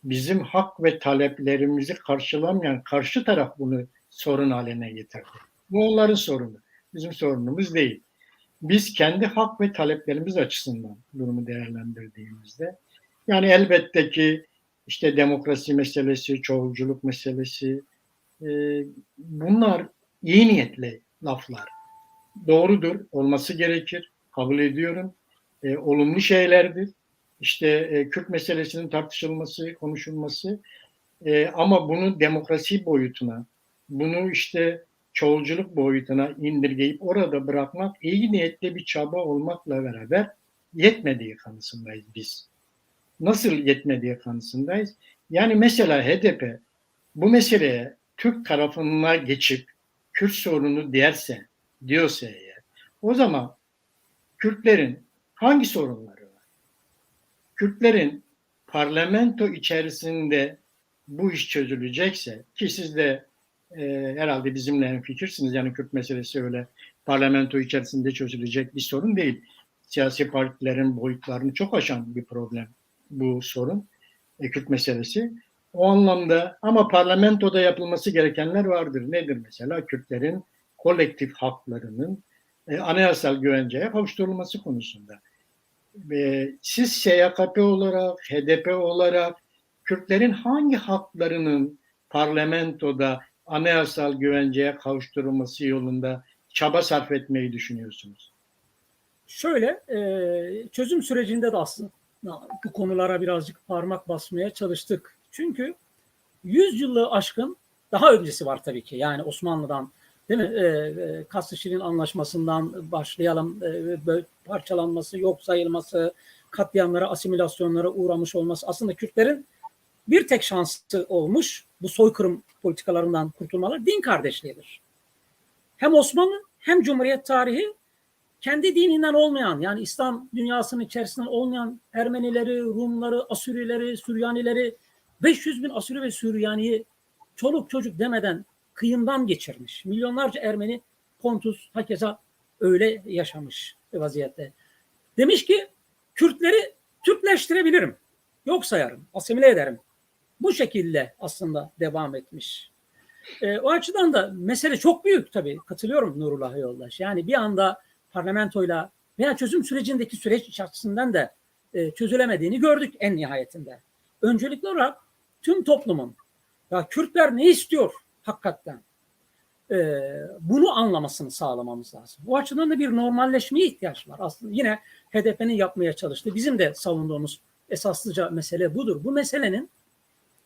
Bizim hak ve taleplerimizi karşılamayan karşı taraf bunu sorun haline getirdi. Bu onların sorunu. Bizim sorunumuz değil. Biz kendi hak ve taleplerimiz açısından durumu değerlendirdiğimizde, yani elbette ki işte demokrasi meselesi, çoğulculuk meselesi, bunlar iyi niyetli laflar. Doğrudur, olması gerekir, kabul ediyorum. Olumlu şeylerdir. İşte Kürt meselesinin tartışılması, konuşulması, ama bunu demokrasi boyutuna, bunu işte çoğulculuk boyutuna indirgeyip orada bırakmak iyi niyetli bir çaba olmakla beraber yetmediği kanısındayız biz. Nasıl yetmediği kanısındayız? Yani mesela HDP bu meseleye Türk tarafına geçip Kürt sorunu diyorsa eğer, o zaman Kürtlerin hangi sorunları var? Kürtlerin parlamento içerisinde bu iş çözülecekse, ki siz de herhalde bizimle hemfikirsiniz. Yani Kürt meselesi öyle parlamento içerisinde çözülecek bir sorun değil. Siyasi partilerin boyutlarını çok aşan bir problem bu sorun. Kürt meselesi. O anlamda ama parlamentoda yapılması gerekenler vardır. Nedir mesela? Kürtlerin kolektif haklarının anayasal güvenceye kavuşturulması konusunda. Siz SYKP olarak, HDP olarak Kürtlerin hangi haklarının parlamentoda anayasal güvenceye kavuşturulması yolunda çaba sarf etmeyi düşünüyorsunuz? Şöyle, çözüm sürecinde de aslında bu konulara birazcık parmak basmaya çalıştık. Çünkü 100 yılı aşkın daha öncesi var tabii ki. Yani Osmanlı'dan, değil mi? Kaslı-Şirin Anlaşması'ndan başlayalım. Parçalanması, yok sayılması, katliamlara, asimilasyonlara uğramış olması. Aslında Kürtlerin bir tek şansı olmuş bu soykırım politikalarından kurtulmaları din kardeşliğidir. Hem Osmanlı hem Cumhuriyet tarihi kendi dininden olmayan, yani İslam dünyasının içerisinden olmayan Ermenileri, Rumları, Asurileri, Süryanileri, 500 bin Asuri ve Süryani'yi çoluk çocuk demeden kıyımdan geçirmiş. Milyonlarca Ermeni Pontus hakeza öyle yaşamış vaziyette. Demiş ki Kürtleri Türkleştirebilirim, yok sayarım, asimile ederim. Bu şekilde aslında devam etmiş. O açıdan da mesele çok büyük tabii. Katılıyorum Nurullah Yoldaş. Yani bir anda parlamentoyla veya çözüm sürecindeki süreç içerisinden de çözülemediğini gördük en nihayetinde. Öncelikli olarak tüm toplumun ya Kürtler ne istiyor hakikaten bunu anlamasını sağlamamız lazım. Bu açıdan da bir normalleşmeye ihtiyaç var. Aslında yine HDP'nin yapmaya çalıştığı, bizim de savunduğumuz esaslıca mesele budur. Bu meselenin,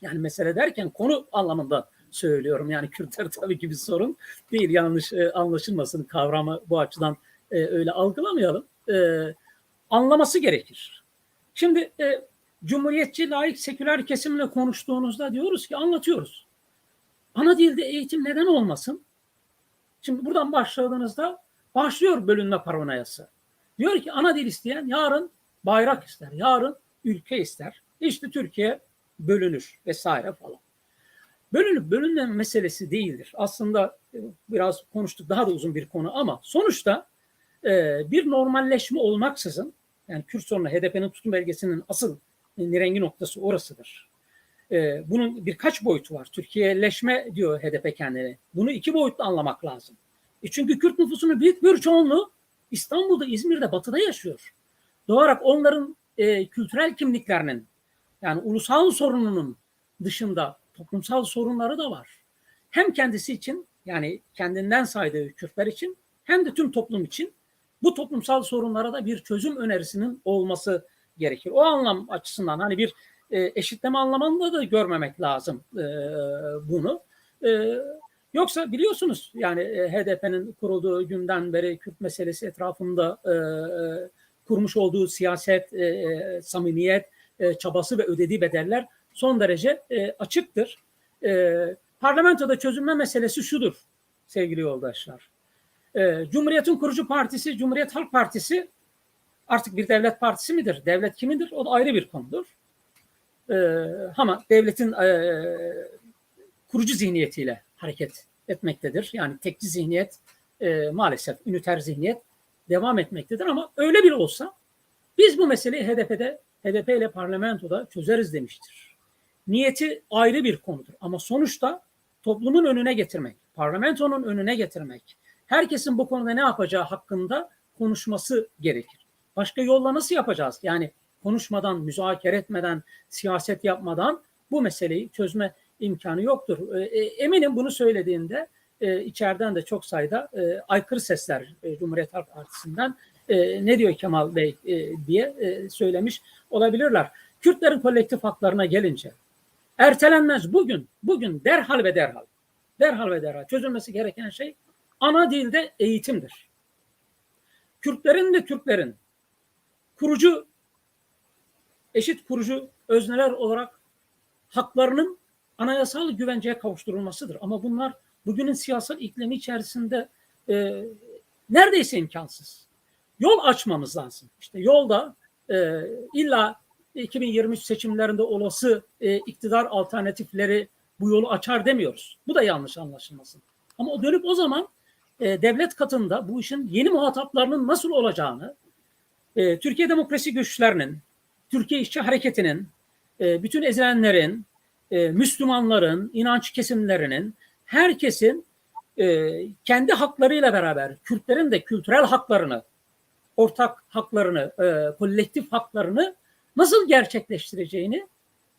yani mesele derken konu anlamında söylüyorum. Yani Kürtler tabii ki bir sorun değil. Yanlış anlaşılmasın, kavramı bu açıdan öyle algılamayalım. Anlaması gerekir. Şimdi cumhuriyetçi, laik, seküler kesimle konuştuğunuzda diyoruz ki, anlatıyoruz. Ana dilde eğitim neden olmasın? Şimdi buradan başladığınızda başlıyor bölünme paranoyası. Diyor ki ana dil isteyen yarın bayrak ister, yarın ülke ister. İşte Türkiye bölünür vesaire falan. Bölünüp bölünme meselesi değildir. Aslında biraz konuştuk, daha da uzun bir konu ama sonuçta bir normalleşme olmaksızın, yani Kürt sorunu HDP'nin tutum belgesinin asıl nirengi noktası orasıdır. Bunun birkaç boyutu var. Türkiye'leşme diyor HDP kendine. Bunu iki boyutlu anlamak lazım. Çünkü Kürt nüfusunun büyük bir çoğunluğu İstanbul'da, İzmir'de, Batı'da yaşıyor. Doğarak onların kültürel kimliklerinin, yani ulusal sorununun dışında toplumsal sorunları da var. Hem kendisi için, yani kendinden saydığı Kürtler için, hem de tüm toplum için bu toplumsal sorunlara da bir çözüm önerisinin olması gerekir. O anlam açısından hani bir eşitleme anlamında da görmemek lazım bunu. Yoksa biliyorsunuz yani HDP'nin kurulduğu günden beri Kürt meselesi etrafında kurmuş olduğu siyaset, samimiyet, çabası ve ödediği bedeller son derece açıktır. Parlamentoda çözülme meselesi şudur sevgili yoldaşlar. Cumhuriyet'in kurucu partisi, Cumhuriyet Halk Partisi artık bir devlet partisi midir? Devlet kimidir? O da ayrı bir konudur. Ama devletin kurucu zihniyetiyle hareket etmektedir. Yani tekçi zihniyet maalesef üniter zihniyet devam etmektedir ama öyle bir olsa biz bu meseleyi HDP ile parlamentoda çözeriz demiştir. Niyeti ayrı bir konudur ama sonuçta toplumun önüne getirmek, parlamentonun önüne getirmek, herkesin bu konuda ne yapacağı hakkında konuşması gerekir. Başka yolla nasıl yapacağız? Yani konuşmadan, müzakere etmeden, siyaset yapmadan bu meseleyi çözme imkanı yoktur. Eminim bunu söylediğinde içeriden de çok sayıda aykırı sesler Cumhuriyet Halk Partisi'nden ne diyor Kemal Bey diye söylemiş olabilirler. Kürtlerin kolektif haklarına gelince ertelenmez bugün derhal ve derhal çözülmesi gereken şey ana dilde eğitimdir. Kürtlerin ve Türklerin eşit kurucu özneler olarak haklarının anayasal güvenceye kavuşturulmasıdır. Ama bunlar bugünün siyasal iklimi içerisinde neredeyse imkansız. Yol açmamız lazım. İşte yolda illa 2023 seçimlerinde olası iktidar alternatifleri bu yolu açar demiyoruz. Bu da yanlış anlaşılmasın. Ama o dönüp o zaman devlet katında bu işin yeni muhataplarının nasıl olacağını, Türkiye demokrasi güçlerinin, Türkiye İşçi Hareketi'nin, bütün ezilenlerin, Müslümanların, inanç kesimlerinin, herkesin kendi haklarıyla beraber Kürtlerin de kültürel haklarını, ortak haklarını, kolektif haklarını nasıl gerçekleştireceğini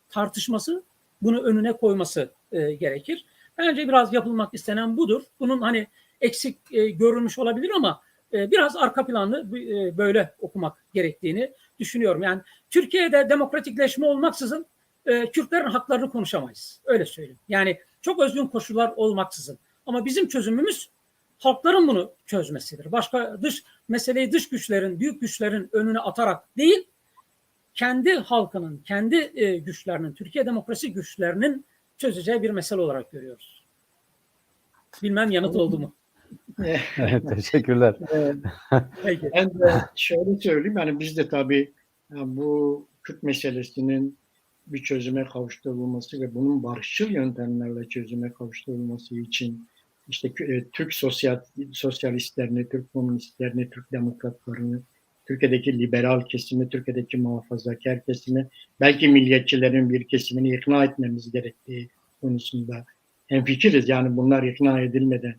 tartışması, bunu önüne koyması gerekir. Bence biraz yapılmak istenen budur. Bunun hani eksik görülmüş olabilir ama biraz arka planlı böyle okumak gerektiğini düşünüyorum. Yani Türkiye'de demokratikleşme olmaksızın Kürtlerin haklarını konuşamayız. Öyle söyleyeyim. Yani çok özgün koşullar olmaksızın. Ama bizim çözümümüz halkların bunu çözmesidir. Başka meseleyi dış güçlerin, büyük güçlerin önüne atarak değil, kendi halkının, kendi güçlerinin, Türkiye demokrasi güçlerinin çözeceği bir mesele olarak görüyoruz. Bilmem yanıt oldu mu? Evet, teşekkürler. Peki. Ben de şöyle söyleyeyim, yani biz de tabii bu Kürt meselesinin bir çözüme kavuşturulması ve bunun barışçıl yöntemlerle çözüme kavuşturulması için işte Türk sosyalistlerini, Türk komünistlerini, Türk demokratlarını, Türkiye'deki liberal kesimi, Türkiye'deki muhafazakar kesimi, belki milliyetçilerin bir kesimini ikna etmemiz gerektiği konusunda hemfikiriz. Yani bunlar ikna edilmeden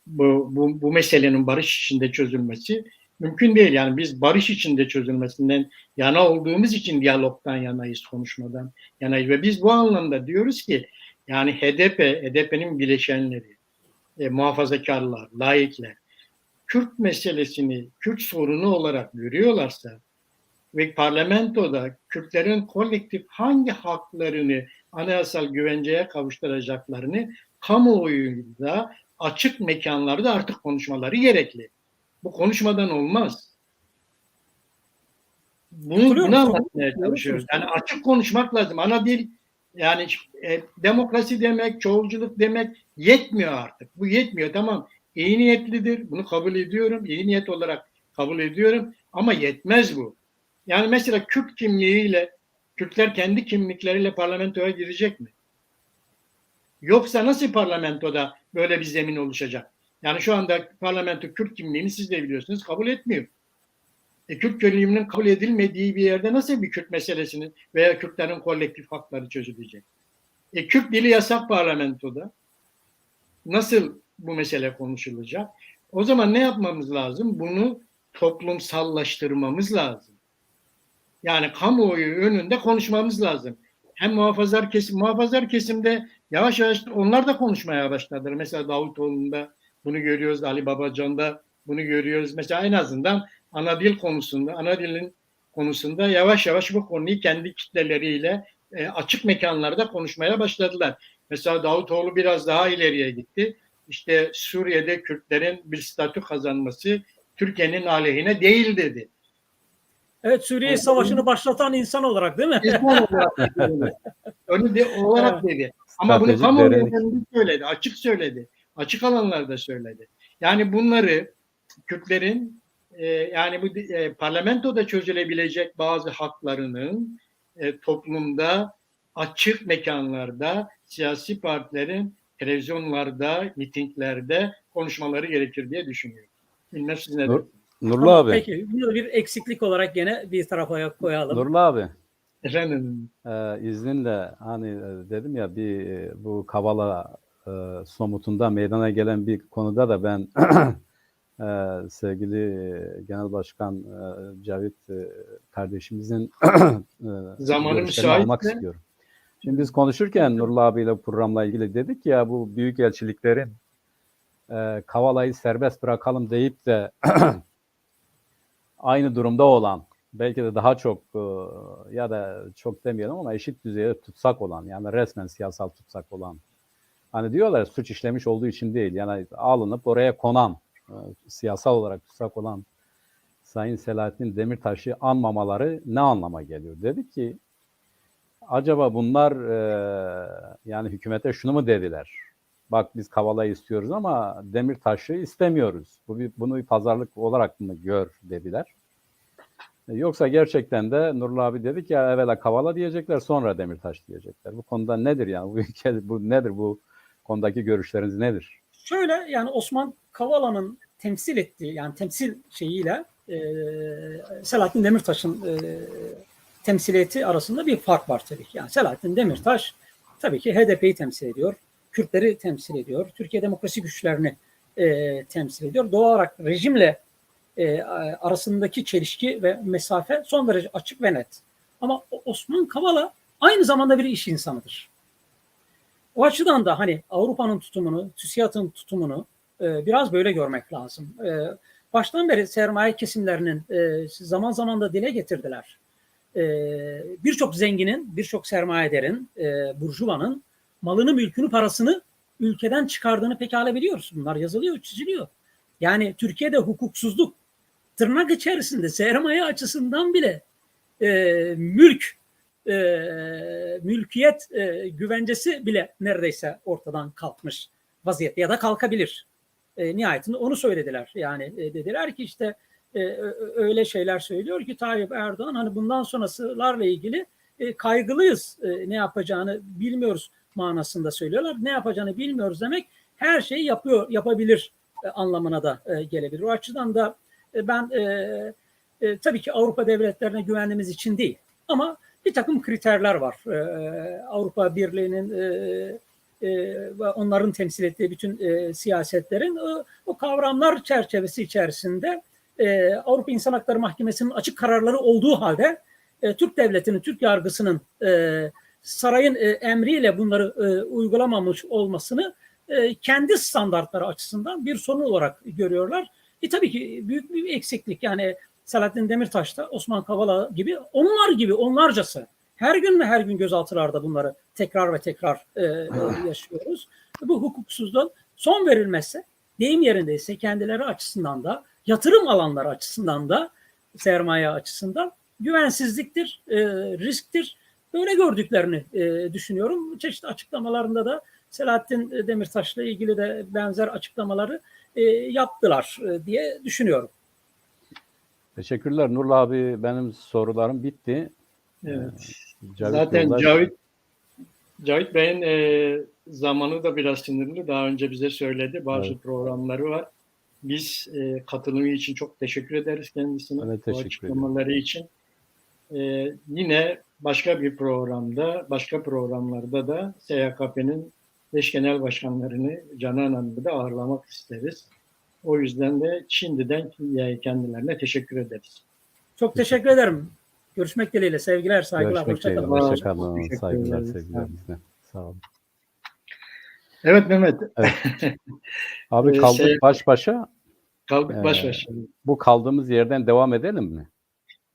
bu meselenin barış içinde çözülmesi mümkün değil. Yani biz barış içinde çözülmesinden yana olduğumuz için diyalogdan yanayız, konuşmadan yanayız. Ve biz bu anlamda diyoruz ki yani HDP'nin bileşenleri, muhafazakarlar, laikler, Kürt meselesini Kürt sorunu olarak görüyorlarsa ve parlamentoda Kürtlerin kolektif hangi haklarını anayasal güvenceye kavuşturacaklarını kamuoyunda açık mekanlarda artık konuşmaları gerekli. Bu konuşmadan olmaz. Bunu anlatmaya çalışıyoruz. Yani açık konuşmak lazım. Ana dil, yani demokrasi demek, çoğulculuk demek yetmiyor artık. Bu yetmiyor. Tamam, iyi niyetlidir. Bunu kabul ediyorum. İyi niyet olarak kabul ediyorum. Ama yetmez bu. Yani mesela Kürt kimliğiyle, Kürtler kendi kimlikleriyle parlamentoya girecek mi? Yoksa nasıl parlamentoda böyle bir zemin oluşacak? Yani şu anda parlamento Kürt kimliğini, siz de biliyorsunuz, kabul etmiyor. Kürt kimliğinin kabul edilmediği bir yerde nasıl bir Kürt meselesinin veya Kürtlerin kolektif hakları çözülecek? Kürt dili yasak parlamentoda. Nasıl bu mesele konuşulacak? O zaman ne yapmamız lazım? Bunu toplumsallaştırmamız lazım. Yani kamuoyu önünde konuşmamız lazım. Hem muhafazakar kesimde yavaş yavaş onlar da konuşmaya başladılar. Mesela Davutoğlu'nda bunu görüyoruz, Ali Babacan'da bunu görüyoruz. Mesela en azından ana dilin konusunda yavaş yavaş bu konuyu kendi kitleleriyle açık mekanlarda konuşmaya başladılar. Mesela Davutoğlu biraz daha ileriye gitti. İşte Suriye'de Kürtlerin bir statü kazanması Türkiye'nin aleyhine değil dedi. Evet, Suriye Savaşı'nı başlatan insan olarak değil mi? İnsan olarak dedi. Olarak dedi. Ama bunu kamuoyunda söyledi, açık söyledi. Açık alanlarda söyledi. Yani bunları Kürtlerin yani bu parlamentoda çözülebilecek bazı haklarının toplumda, açık mekanlarda, siyasi partilerin televizyonlarda, mitinglerde konuşmaları gerekir diye düşünüyorum. Bilmem siz ne diyorsunuz? Nurullah abi. Peki, bunu bir eksiklik olarak gene bir tarafa koyalım. Nurullah abi. Efendim. İzninle hani dedim ya bu Kavala somutunda meydana gelen bir konuda da ben sevgili Genel Başkan Cavit kardeşimizin görüşlerini almak istiyorum. Şimdi biz konuşurken Nurullah abiyle programla ilgili dedik ya, bu büyükelçiliklerin Kavala'yı serbest bırakalım deyip de aynı durumda olan, belki de daha çok ya da çok demeyelim ama eşit düzeyde tutsak olan, yani resmen siyasal tutsak olan, hani diyorlar suç işlemiş olduğu için değil, yani alınıp oraya konan, siyasal olarak tutsak olan Sayın Selahattin Demirtaş'ı anmamaları ne anlama geliyor? Dedik ki acaba bunlar yani hükümete şunu mu dediler? Bak biz Kavala'yı istiyoruz ama Demirtaş'ı istemiyoruz. Bunu bir pazarlık olarak mı gör dediler. Yoksa gerçekten de Nurullah abi dedik ya, evvela Kavala diyecekler, sonra Demirtaş diyecekler. Bu konuda nedir yani? Bu ülke, bu nedir, bu konudaki görüşleriniz nedir? Şöyle, yani Osman Kavala'nın temsil ettiği, yani temsil şeyiyle Selahattin Demirtaş'ın temsiliyeti arasında bir fark var tabii ki. Yani Selahattin Demirtaş tabii ki HDP'yi temsil ediyor, Kürtleri temsil ediyor, Türkiye demokrasi güçlerini temsil ediyor. Doğal olarak rejimle arasındaki çelişki ve mesafe son derece açık ve net. Ama Osman Kavala aynı zamanda bir iş insanıdır. O açıdan da hani Avrupa'nın tutumunu, TÜSİAD'ın tutumunu biraz böyle görmek lazım. Baştan beri sermaye kesimlerinin zaman zaman da dile getirdiler. Birçok zenginin, birçok sermayedarın, burjuvanın malını, mülkünü, parasını ülkeden çıkardığını pekala biliyoruz. Bunlar yazılıyor, çiziliyor. Yani Türkiye'de hukuksuzluk, tırnak içerisinde sermaye açısından bile mülkiyet güvencesi bile neredeyse ortadan kalkmış vaziyette ya da kalkabilir. Nihayetinde onu söylediler. Yani dediler ki işte öyle şeyler söylüyor ki Tayyip Erdoğan, hani bundan sonrasılarla ilgili kaygılıyız, ne yapacağını bilmiyoruz manasında söylüyorlar. Ne yapacağını bilmiyoruz demek her şeyi yapabilir anlamına da gelebilir. O açıdan da ben tabii ki Avrupa devletlerine güvendiğimiz için değil, ama bir takım kriterler var. Avrupa Birliği'nin ve onların temsil ettiği bütün siyasetlerin o kavramlar çerçevesi içerisinde Avrupa İnsan Hakları Mahkemesi'nin açık kararları olduğu halde Türk devletinin, Türk yargısının sarayın emriyle bunları uygulamamış olmasını kendi standartları açısından bir sorun olarak görüyorlar. Tabii ki büyük bir eksiklik. Yani Selahattin Demirtaş da, Osman Kavala gibi, onlar gibi onlarcası her gün ve her gün gözaltılarda bunları tekrar ve tekrar yaşıyoruz. Bu hukuksuzluğun son verilmezse, deyim yerindeyse kendileri açısından da, yatırım alanları açısından da, sermaye açısından güvensizliktir, risktir. Böyle gördüklerini düşünüyorum. Çeşitli açıklamalarında da Selahattin Demirtaş'la ilgili de benzer açıklamaları yaptılar diye düşünüyorum. Teşekkürler Nurullah abi. Benim sorularım bitti. Evet. Cavit Zaten Yoldaş, Cavit Bey'in zamanı da biraz sınırlı. Daha önce bize söyledi. Bazı evet, programları var. Biz katılımı için çok teşekkür ederiz kendisine. evet, Bu teşekkür açıklamaları için. Yine başka bir programda, başka programlarda da SYKP'nin eş genel başkanlarını, Canan Hanım'ı da ağırlamak isteriz. O yüzden de şimdiden kendilerine teşekkür ederiz. Çok teşekkür ederim. Görüşmek dileğiyle. Sevgiler, saygılar. Görüşmek dileğiyle. Hoşçakalın. Hoşçakalın. Teşekkür Saygılar, ederiz. sevgiler bizden. Sağ olun. Evet Mehmet. Evet. Abi kaldık baş başa. Kaldık baş başa. Bu kaldığımız yerden devam edelim mi?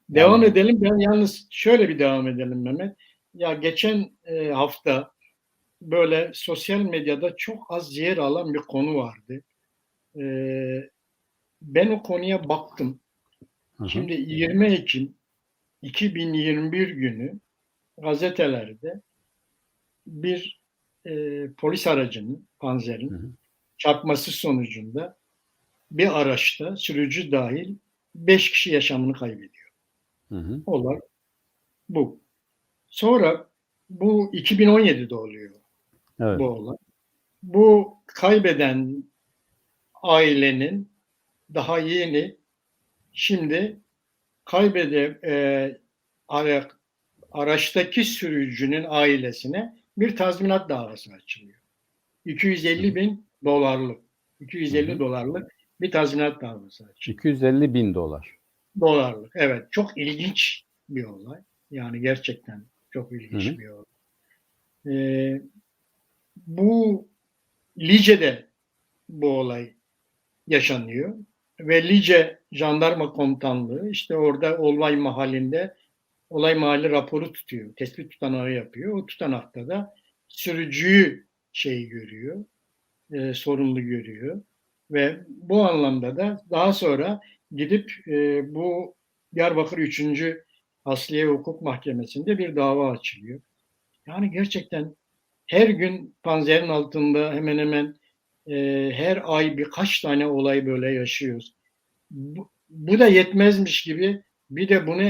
Devam edelim. Ben yalnız şöyle bir devam edelim Mehmet. Ya geçen hafta böyle sosyal medyada çok az yer alan bir konu vardı. Ben o konuya baktım. Hı-hı. Şimdi 20 Ekim 2021 günü gazetelerde bir polis aracının, Panzer'in çarpması sonucunda bir araçta sürücü dahil 5 kişi yaşamını kaybediyor. Hı-hı. Olay bu. Sonra bu 2017'de oluyor, evet, bu olay. Bu kaybeden ailenin daha yeni şimdi araçtaki sürücünün ailesine bir tazminat davası açılıyor. 250 bin dolarlık, 250 dolarlık bir tazminat davası açılıyor. 250 bin dolar. Dolarlık, evet. Çok ilginç bir olay. Yani gerçekten çok ilginç bir olay. Bu Lice'de bu olay yaşanıyor ve Lice Jandarma Komutanlığı işte orada olay mahallinde olay mahalli raporu tutuyor. Tespit tutanağı yapıyor. O tutanakta da sürücüyü görüyor. Sorumlu görüyor. Ve bu anlamda da daha sonra gidip bu Diyarbakır 3. Asliye Hukuk Mahkemesi'nde bir dava açılıyor. Yani gerçekten her gün panzerin altında hemen hemen her ay birkaç tane olay böyle yaşıyoruz. Bu da yetmezmiş gibi bir de bunu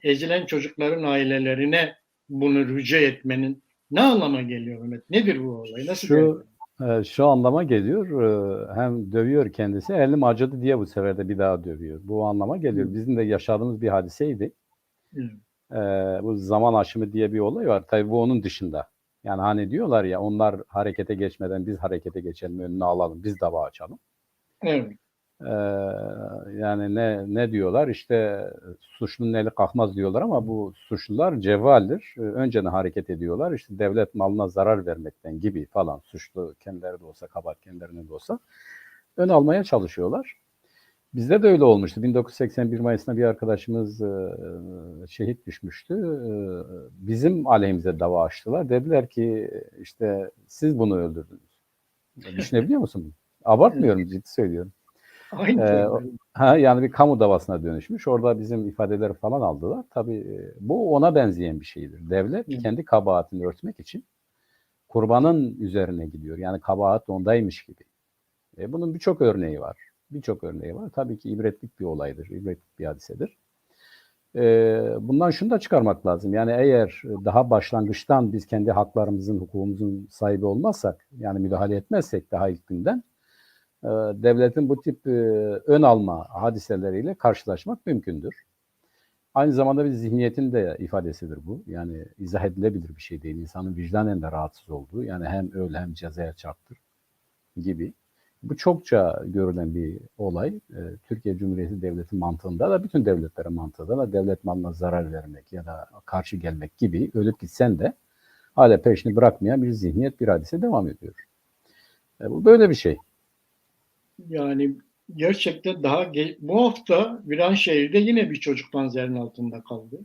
ezilen çocukların ailelerine bunu rücu etmenin ne anlama geliyor Mehmet? Nedir bu olay? Nasıl Şu anlama geliyor. Hem dövüyor kendisi, elim acıdı diye bu sefer de bir daha dövüyor. Bu anlama geliyor. Bizim de yaşadığımız bir hadiseydi. Bu zaman aşımı diye bir olay var. Tabii bu onun dışında. Yani hani diyorlar ya, onlar harekete geçmeden biz harekete geçelim, önünü alalım, biz dava açalım. Evet. Yani ne diyorlar? İşte suçlunun eli kalkmaz diyorlar ama bu suçlular cevvaldir. Önceden hareket ediyorlar. İşte devlet malına zarar vermekten gibi falan, suçlu kendileri de olsa, kabahat kendilerine de olsa ön almaya çalışıyorlar. Bizde de öyle olmuştu. 1981 Mayıs'ında bir arkadaşımız şehit düşmüştü. Bizim aleyhimize dava açtılar. Dediler ki işte siz bunu öldürdünüz. Düşünebiliyor musun? Abartmıyorum, ciddi söylüyorum. Yani bir kamu davasına dönüşmüş. Orada bizim ifadeleri falan aldılar. Tabii bu ona benzeyen bir şeydir. Devlet kendi kabahatini örtmek için kurbanın üzerine gidiyor. Yani kabahat ondaymış gibi. Bunun birçok örneği var. Tabii ki ibretlik bir olaydır, ibretlik bir hadisedir. Bundan şunu da çıkarmak lazım. Yani eğer daha başlangıçtan biz kendi haklarımızın, hukukumuzun sahibi olmazsak, yani müdahale etmezsek daha ilk günden, devletin bu tip ön alma hadiseleriyle karşılaşmak mümkündür. Aynı zamanda bir zihniyetin de ifadesidir bu. Yani izah edilebilir bir şey değil. İnsanın vicdanen de rahatsız olduğu, yani hem öl hem cezaya çarptır gibi. Bu çokça görülen bir olay. Türkiye Cumhuriyeti Devleti mantığında da, bütün devletlerin mantığında da devlet malına zarar vermek ya da karşı gelmek gibi, ölüp gitsen de hala peşini bırakmayan bir zihniyet, bir hadise devam ediyor. Bu böyle bir şey. Yani gerçekten bu hafta Viranşehir'de yine bir çocuk panzerin altında kaldı.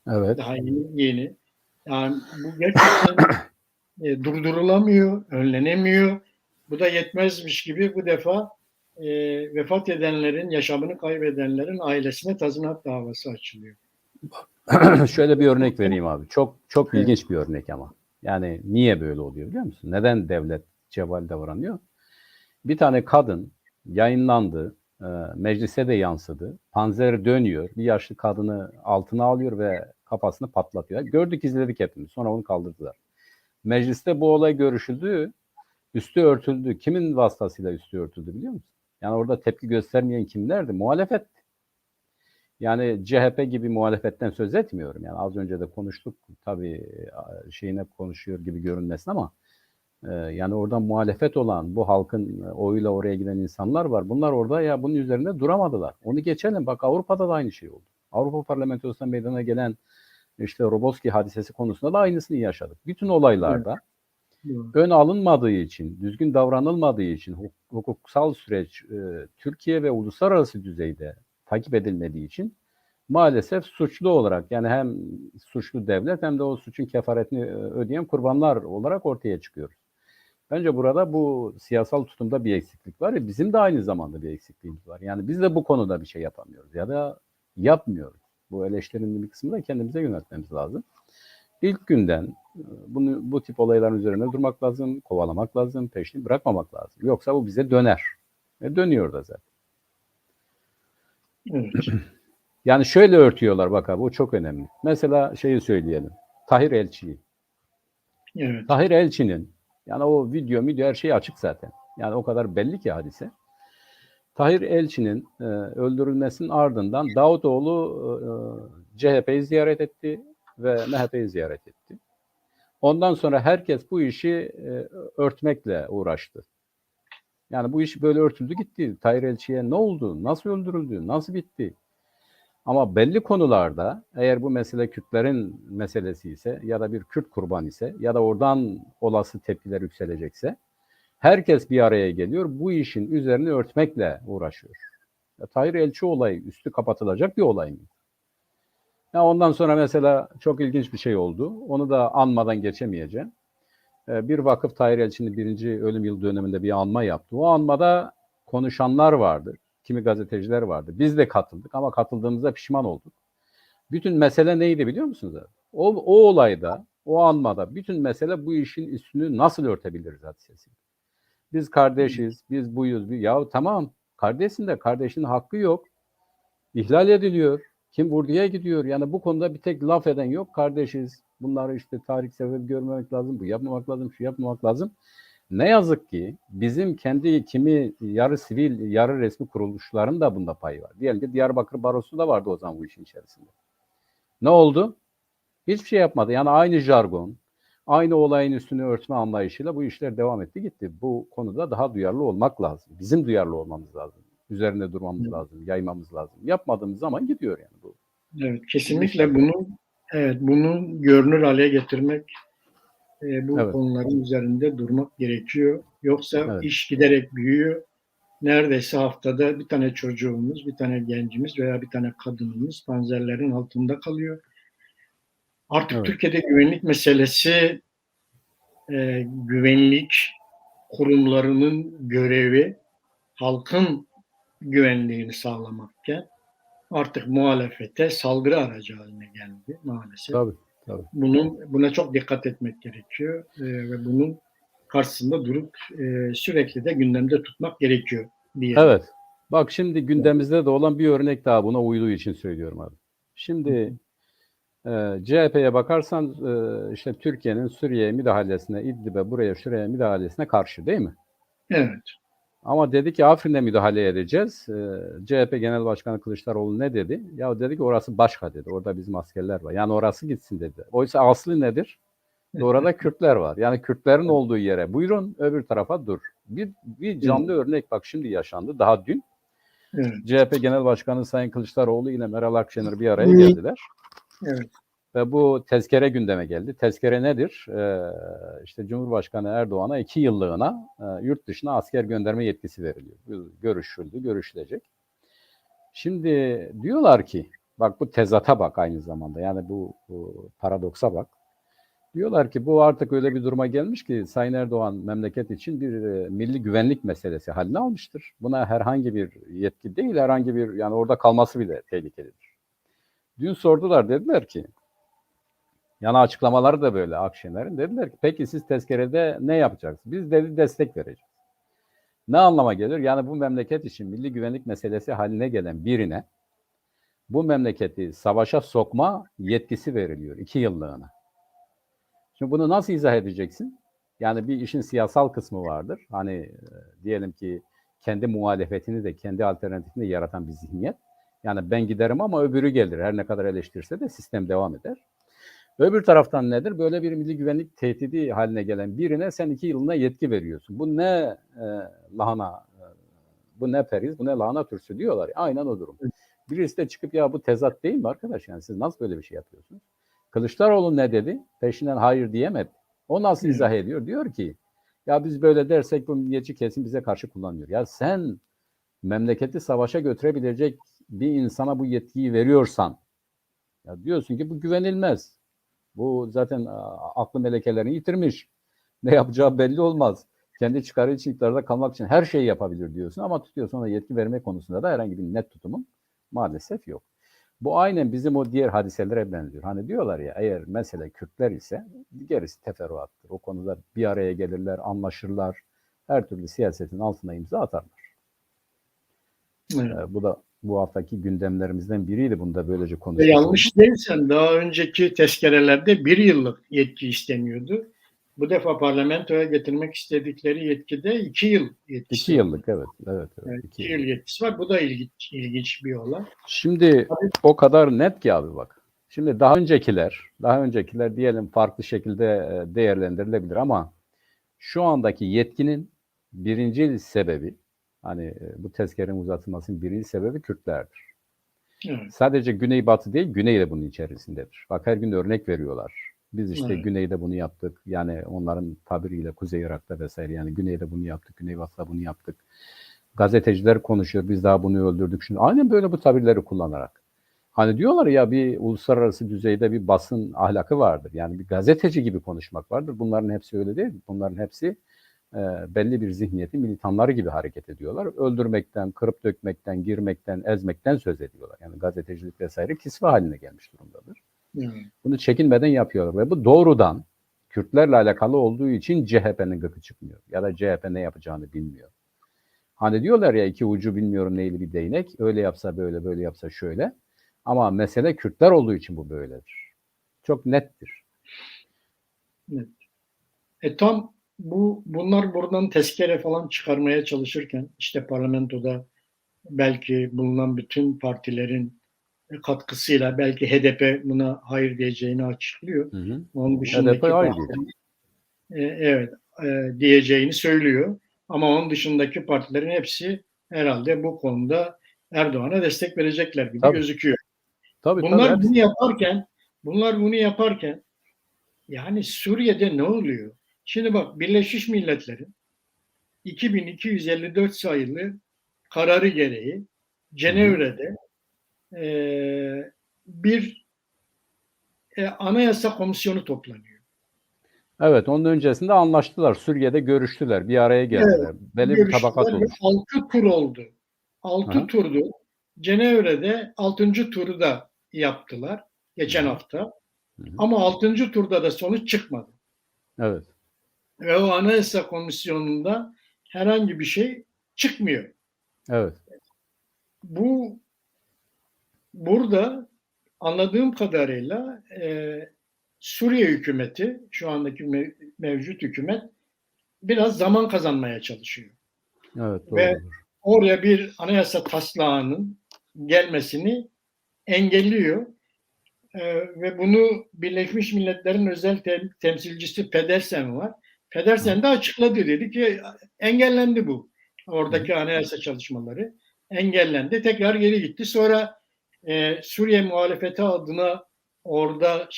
Evet. Daha yeni. Yani bu gerçekten durdurulamıyor, önlenemiyor. Bu da yetmezmiş gibi bu defa vefat edenlerin, yaşamını kaybedenlerin ailesine tazminat davası açılıyor. Şöyle bir örnek vereyim abi. Çok ilginç bir örnek ama. Yani niye böyle oluyor biliyor musun? Neden devlet cevval davranıyor? Bir tane kadın yayınlandı, meclise de yansıdı. Panzer dönüyor, bir yaşlı kadını altına alıyor ve kafasını patlatıyor. Gördük, izledik hepimiz. Sonra onu kaldırdılar. Mecliste bu olay görüşüldü, üstü örtüldü. Kimin vasıtasıyla üstü örtüldü biliyor musun? Yani orada tepki göstermeyen kimlerdi? Muhalefet. Yani CHP gibi muhalefetten söz etmiyorum. Yani az önce de konuştuk. Tabii şeyine konuşuyor gibi görünmesin ama yani oradan muhalefet olan, bu halkın oyuyla oraya giden insanlar var. Bunlar orada ya bunun üzerinde duramadılar. Onu geçelim. Bak, Avrupa'da da aynı şey oldu. Avrupa Parlamentosu'nda meydana gelen işte Roboski hadisesi konusunda da aynısını yaşadık. Bütün olaylarda ön alınmadığı için, düzgün davranılmadığı için, hukuksal süreç Türkiye ve uluslararası düzeyde takip edilmediği için maalesef suçlu olarak, yani hem suçlu devlet hem de o suçun kefaretini ödeyen kurbanlar olarak ortaya çıkıyoruz. Bence burada bu siyasal tutumda bir eksiklik var ya, bizim de aynı zamanda bir eksikliğimiz var. Yani biz de bu konuda bir şey yapamıyoruz ya da yapmıyoruz. Bu eleştirinin bir kısmını da kendimize yöneltmemiz lazım. İlk günden bu tip olayların üzerine durmak lazım, kovalamak lazım, peşini bırakmamak lazım. Yoksa bu bize döner. Dönüyor da zaten. Evet. Yani şöyle örtüyorlar, bak abi, bu çok önemli. Mesela şeyi söyleyelim. Tahir Elçi'yi. Evet. Tahir Elçi'nin, yani o video her şey açık zaten. Yani o kadar belli ki hadise. Tahir Elçi'nin öldürülmesinin ardından Davutoğlu CHP'yi ziyaret etti ve MHP'yi ziyaret etti. Ondan sonra herkes bu işi örtmekle uğraştı. Yani bu iş böyle örtüldü gitti. Tahir Elçi'ye ne oldu? Nasıl öldürüldü? Nasıl bitti? Ama belli konularda, eğer bu mesele Kürtlerin meselesi ise ya da bir Kürt kurban ise ya da oradan olası tepkiler yükselecekse, herkes bir araya geliyor, bu işin üzerini örtmekle uğraşıyor. Tahir Elçi olayı üstü kapatılacak bir olay mı? Ondan sonra mesela çok ilginç bir şey oldu. Onu da anmadan geçemeyeceğim. Bir vakıf Tahir Elçi'nin 1. ölüm yıl döneminde bir anma yaptı. O anmada konuşanlar vardı. Kimi gazeteciler vardı. Biz de katıldık ama katıldığımızda pişman olduk. Bütün mesele neydi biliyor musunuz abi? O olayda, o anmada bütün mesele bu işin üstünü nasıl örtebiliriz hadisesi. Biz kardeşiz, biz buyuz. Ya tamam, kardeşin de kardeşinin hakkı yok. İhlal ediliyor. Kim vurduya gidiyor. Yani bu konuda bir tek laf eden yok. Kardeşiz. Bunları işte tarih sebebi görmemek lazım. Bu yapmamak lazım. Şu yapmamak lazım. Ne yazık ki bizim kendi kimi yarı sivil, yarı resmi kuruluşların da bunda payı var. Diyelim ki Diyarbakır Barosu da vardı o zaman bu işin içerisinde. Ne oldu? Hiçbir şey yapmadı. Yani aynı jargon, aynı olayın üstünü örtme anlayışıyla bu işler devam etti gitti. Bu konuda daha duyarlı olmak lazım. Bizim duyarlı olmamız lazım. Üzerinde durmamız lazım, yaymamız lazım. Yapmadığımız zaman gidiyor yani bu. Evet, kesinlikle bunu görünür hale getirmek, bu Evet. konuların üzerinde durmak gerekiyor. Yoksa Evet. iş giderek büyüyor. Neredeyse haftada bir tane çocuğumuz, bir tane gencimiz veya bir tane kadınımız panzerlerin altında kalıyor. Artık Evet. Türkiye'de güvenlik meselesi, güvenlik kurumlarının görevi halkın güvenliğini sağlamakken artık muhalefete saldırı aracı haline geldi maalesef. Tabii. Tabii. Buna çok dikkat etmek gerekiyor ve bunun karşısında durup sürekli de gündemde tutmak gerekiyor diye. Evet. Bak şimdi gündemimizde de olan bir örnek daha buna uyduğu için söylüyorum abi. Şimdi CHP'ye bakarsan işte Türkiye'nin Suriye'ye müdahalesine, İdlib'e, buraya, şuraya müdahalesine karşı değil mi? Evet. Ama dedi ki Afrin'de müdahale edeceğiz. CHP Genel Başkanı Kılıçdaroğlu ne dedi? Ya dedi ki orası başka dedi. Orada bizim askerler var. Yani orası gitsin dedi. Oysa aslı nedir? Orada Kürtler var. Yani Kürtlerin olduğu yere buyurun öbür tarafa dur. Bir canlı örnek bak şimdi yaşandı. Daha dün Evet. CHP Genel Başkanı Sayın Kılıçdaroğlu ile Meral Akşener bir araya geldiler. Evet. Ve bu tezkere gündeme geldi. Tezkere nedir? İşte Cumhurbaşkanı Erdoğan'a 2 yıllığına yurt dışına asker gönderme yetkisi veriliyor. Görüşüldü, görüşülecek. Şimdi diyorlar ki, bak bu tezata bak aynı zamanda. Yani bu paradoksa bak. Diyorlar ki bu artık öyle bir duruma gelmiş ki Sayın Erdoğan memleket için bir milli güvenlik meselesi haline almıştır. Buna herhangi bir yetki değil, herhangi bir yani orada kalması bile tehlikelidir. Dün sordular dediler ki yani açıklamaları da böyle Akşener'in. Dediler ki peki siz tezkerede ne yapacaksınız? Biz dedi destek vereceğiz. Ne anlama gelir? Yani bu memleket için milli güvenlik meselesi haline gelen birine bu memleketi savaşa sokma yetkisi veriliyor 2 yıllığına. Şimdi bunu nasıl izah edeceksin? Yani bir işin siyasal kısmı vardır. Hani diyelim ki kendi muhalefetini de kendi alternatifini de yaratan bir zihniyet. Yani ben giderim ama öbürü gelir. Her ne kadar eleştirse de sistem devam eder. Öbür taraftan nedir? Böyle bir milli güvenlik tehdidi haline gelen birine sen 2 yıllığına yetki veriyorsun. Bu ne lahana, bu ne periz, bu ne lahana türsü diyorlar. Aynen o durum. Birisi de çıkıp ya bu tezat değil mi arkadaş? Yani siz nasıl böyle bir şey yapıyorsunuz? Kılıçdaroğlu ne dedi? Peşinden hayır diyemedi. O nasıl izah ediyor? Diyor ki ya biz böyle dersek bu milliyetçi kesim bize karşı kullanıyor. Ya sen memleketi savaşa götürebilecek bir insana bu yetkiyi veriyorsan ya diyorsun ki bu güvenilmez. Bu zaten aklı melekelerini yitirmiş. Ne yapacağı belli olmaz. Kendi çıkarı için iktidarda kalmak için her şeyi yapabilir diyorsun ama tutuyorsun ona yetki verme konusunda da herhangi bir net tutumun maalesef yok. Bu aynen bizim o diğer hadiselere benziyor. Hani diyorlar ya eğer mesele Kürtler ise gerisi teferruattır. O konuda bir araya gelirler, anlaşırlar. Her türlü siyasetin altına imza atarlar. Evet. Bu da bu haftaki gündemlerimizden biriydi. Bunu da böylece konuşmuş yanlış değilsen daha önceki tezkerelerde 1 yıllık yetki isteniyordu. Bu defa parlamentoya getirmek istedikleri yetkide 2 yıl yetkisi 2 yıllık evet. Evet, yani 2 2 yıl yetkisi var. Bu da ilginç bir olay. Şimdi o kadar net ki abi bak. Şimdi daha öncekiler diyelim farklı şekilde değerlendirilebilir ama şu andaki yetkinin birinci sebebi hani bu tezkerenin uzatılmasının birinci sebebi Kürtlerdir. Evet. Sadece Güneybatı değil, Güney de bunun içerisindedir. Bak her gün örnek veriyorlar. Biz işte Evet. Güney'de bunu yaptık. Yani onların tabiriyle Kuzey Irak'ta vesaire yani Güney'de bunu yaptık, Güneybatı'da bunu yaptık. Gazeteciler konuşuyor, biz daha bunu öldürdük. Şimdi aynen böyle bu tabirleri kullanarak. Hani diyorlar ya bir uluslararası düzeyde bir basın ahlakı vardır. Yani bir gazeteci gibi konuşmak vardır. Bunların hepsi öyle değil. Bunların hepsi belli bir zihniyetin militanları gibi hareket ediyorlar. Öldürmekten, kırıp dökmekten, girmekten, ezmekten söz ediyorlar. Yani gazetecilik vesaire kisve haline gelmiş durumdadır. Bunu çekinmeden yapıyorlar ve bu doğrudan Kürtlerle alakalı olduğu için CHP'nin gıkı çıkmıyor. Ya da CHP ne yapacağını bilmiyor. Hani diyorlar ya iki ucu bilmiyorum neyli bir değnek. Öyle yapsa böyle, böyle yapsa şöyle. Ama mesele Kürtler olduğu için bu böyledir. Çok nettir. Evet. Tam bunlar buradan tezkere falan çıkarmaya çalışırken işte parlamentoda belki bulunan bütün partilerin katkısıyla belki HDP buna hayır diyeceğini açıklıyor. Hı hı. Onun HDP dışındaki hayır diyecek. evet diyeceğini söylüyor. Ama onun dışındaki partilerin hepsi herhalde bu konuda Erdoğan'a destek verecekler gibi Tabii. gözüküyor. Tabii Bunlar hepsi. bunu yaparken yani Suriye'de ne oluyor? Şimdi bak Birleşmiş Milletler'in 2254 sayılı kararı gereği Hı hı. Cenevre'de bir anayasa komisyonu toplanıyor. Evet, onun öncesinde anlaştılar. Suriye'de görüştüler. Bir araya Evet, geldiler. Belli bir tabakat görüştüler ve oluştu. 6 tur oldu. 6 Aha. turdu. Cenevre'de 6. turu da yaptılar geçen Hı hafta. hı. Ama 6. turda da sonuç çıkmadı. Evet. Ve o anayasa komisyonunda herhangi bir şey çıkmıyor. Evet. Bu burada anladığım kadarıyla Suriye hükümeti, şu andaki mevcut hükümet biraz zaman kazanmaya çalışıyor. Evet, Ve doğrudur. oraya bir anayasa taslağının gelmesini engelliyor. Ve bunu Birleşmiş Milletler'in özel temsilcisi Pedersen var. Hı Pedersen de açıkladı. Dedi ki engellendi bu. hı. Oradaki anayasa çalışmaları engellendi. Tekrar geri gitti. Sonra Suriye muhalefeti adına orada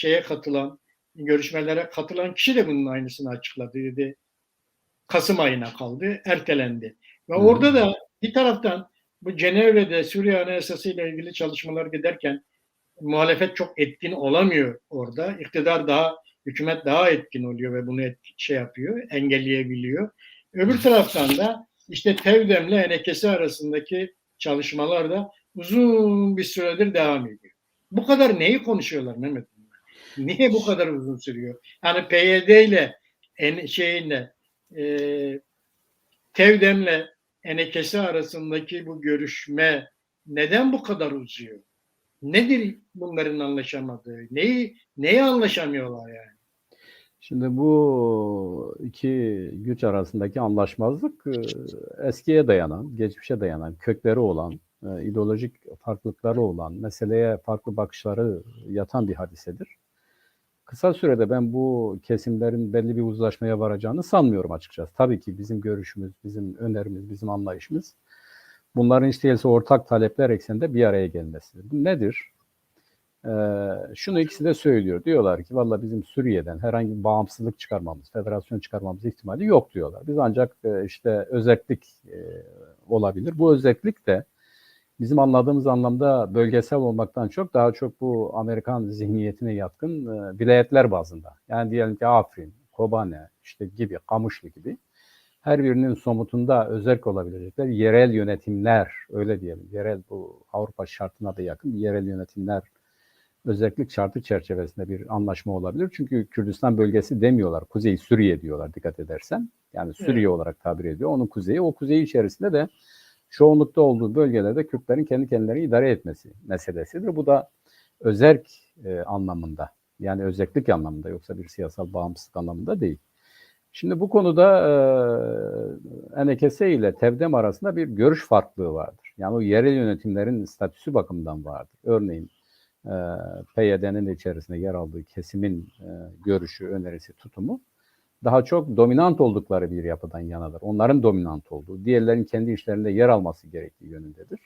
görüşmelere katılan kişi de bunun aynısını açıkladı. Dedi Kasım ayına kaldı, ertelendi. Ve Hı hı. orada da bir taraftan bu Cenevre'de Suriye Anayasası ile ilgili çalışmalar giderken muhalefet çok etkin olamıyor orada. Hükümet daha etkin oluyor ve bunu yapıyor, engelleyebiliyor. Öbür taraftan da işte Tevdem'le Enekesi arasındaki çalışmalar da uzun bir süredir devam ediyor. Bu kadar neyi konuşuyorlar Mehmet? Niye bu kadar uzun sürüyor? Yani PYD ile e, Tevdem'le Enekesi arasındaki bu görüşme neden bu kadar uzuyor? Nedir bunların anlaşamadığı? Neyi anlaşamıyorlar yani? Şimdi bu iki güç arasındaki anlaşmazlık eskiye dayanan, geçmişe dayanan, kökleri olan, ideolojik farklılıkları olan, meseleye farklı bakışları yatan bir hadisedir. Kısa sürede ben bu kesimlerin belli bir uzlaşmaya varacağını sanmıyorum açıkçası. Tabii ki bizim görüşümüz, bizim önerimiz, bizim anlayışımız bunların hiç değilse ortak talepler ekseninde bir araya gelmesidir. Bu nedir? Şunu ikisi de söylüyor. Diyorlar ki valla bizim Suriye'den herhangi bir bağımsızlık çıkarmamız, federasyon çıkarmamız ihtimali yok diyorlar. Biz ancak işte özellik olabilir. Bu özellik de bizim anladığımız anlamda bölgesel olmaktan çok daha çok bu Amerikan zihniyetine yatkın vilayetler bazında. Yani diyelim ki Afrin, Kobane, işte gibi, Kamışlı gibi her birinin somutunda özerk olabilecekler yerel yönetimler, öyle diyelim. Yerel, bu Avrupa şartına da yakın yerel yönetimler özellik şartı çerçevesinde bir anlaşma olabilir. Çünkü Kürdistan bölgesi demiyorlar. Kuzey Suriye diyorlar dikkat edersen. Yani Suriye Evet. olarak tabir ediyor. Onun kuzeyi. O kuzeyi içerisinde de çoğunlukta olduğu bölgelerde Kürtlerin kendi kendilerini idare etmesi meselesidir. Bu da özerk anlamında, yani özellik anlamında, yoksa bir siyasal bağımsızlık anlamında değil. Şimdi bu konuda Enekese ile Tevdem arasında bir görüş farklılığı vardır. Yani o yerel yönetimlerin statüsü bakımından vardır. Örneğin PYD'nin de içerisinde yer aldığı kesimin görüşü, önerisi, tutumu daha çok dominant oldukları bir yapıdan yanadır. Onların dominant olduğu, diğerlerinin kendi işlerinde yer alması gerektiği yönündedir.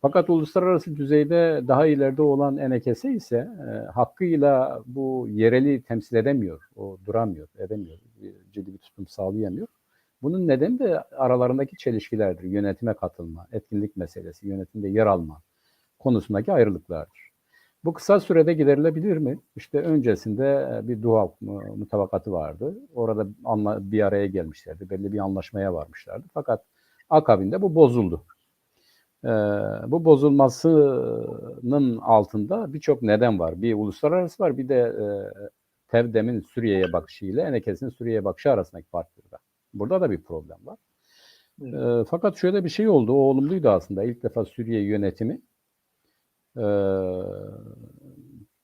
Fakat uluslararası düzeyde daha ileride olan Enekese ise hakkıyla bu yereli temsil edemiyor, o duramıyor, edemiyor, ciddi bir tutum sağlayamıyor. Bunun nedeni de aralarındaki çelişkilerdir. Yönetime katılma, etkinlik meselesi, yönetimde yer alma konusundaki ayrılıklardır. Bu kısa sürede giderilebilir mi? İşte öncesinde bir Doha mutabakatı vardı. Orada bir araya gelmişlerdi. Belli bir anlaşmaya varmışlardı. Fakat akabinde bu bozuldu. Bu bozulmasının altında birçok neden var. Bir uluslararası var, bir de Tevdem'in Suriye'ye bakışı ile Enekes'in Suriye'ye bakışı arasındaki fark burada. Burada da bir problem var. Evet. Fakat şöyle bir şey oldu, o olumluydu aslında. İlk defa Suriye yönetimi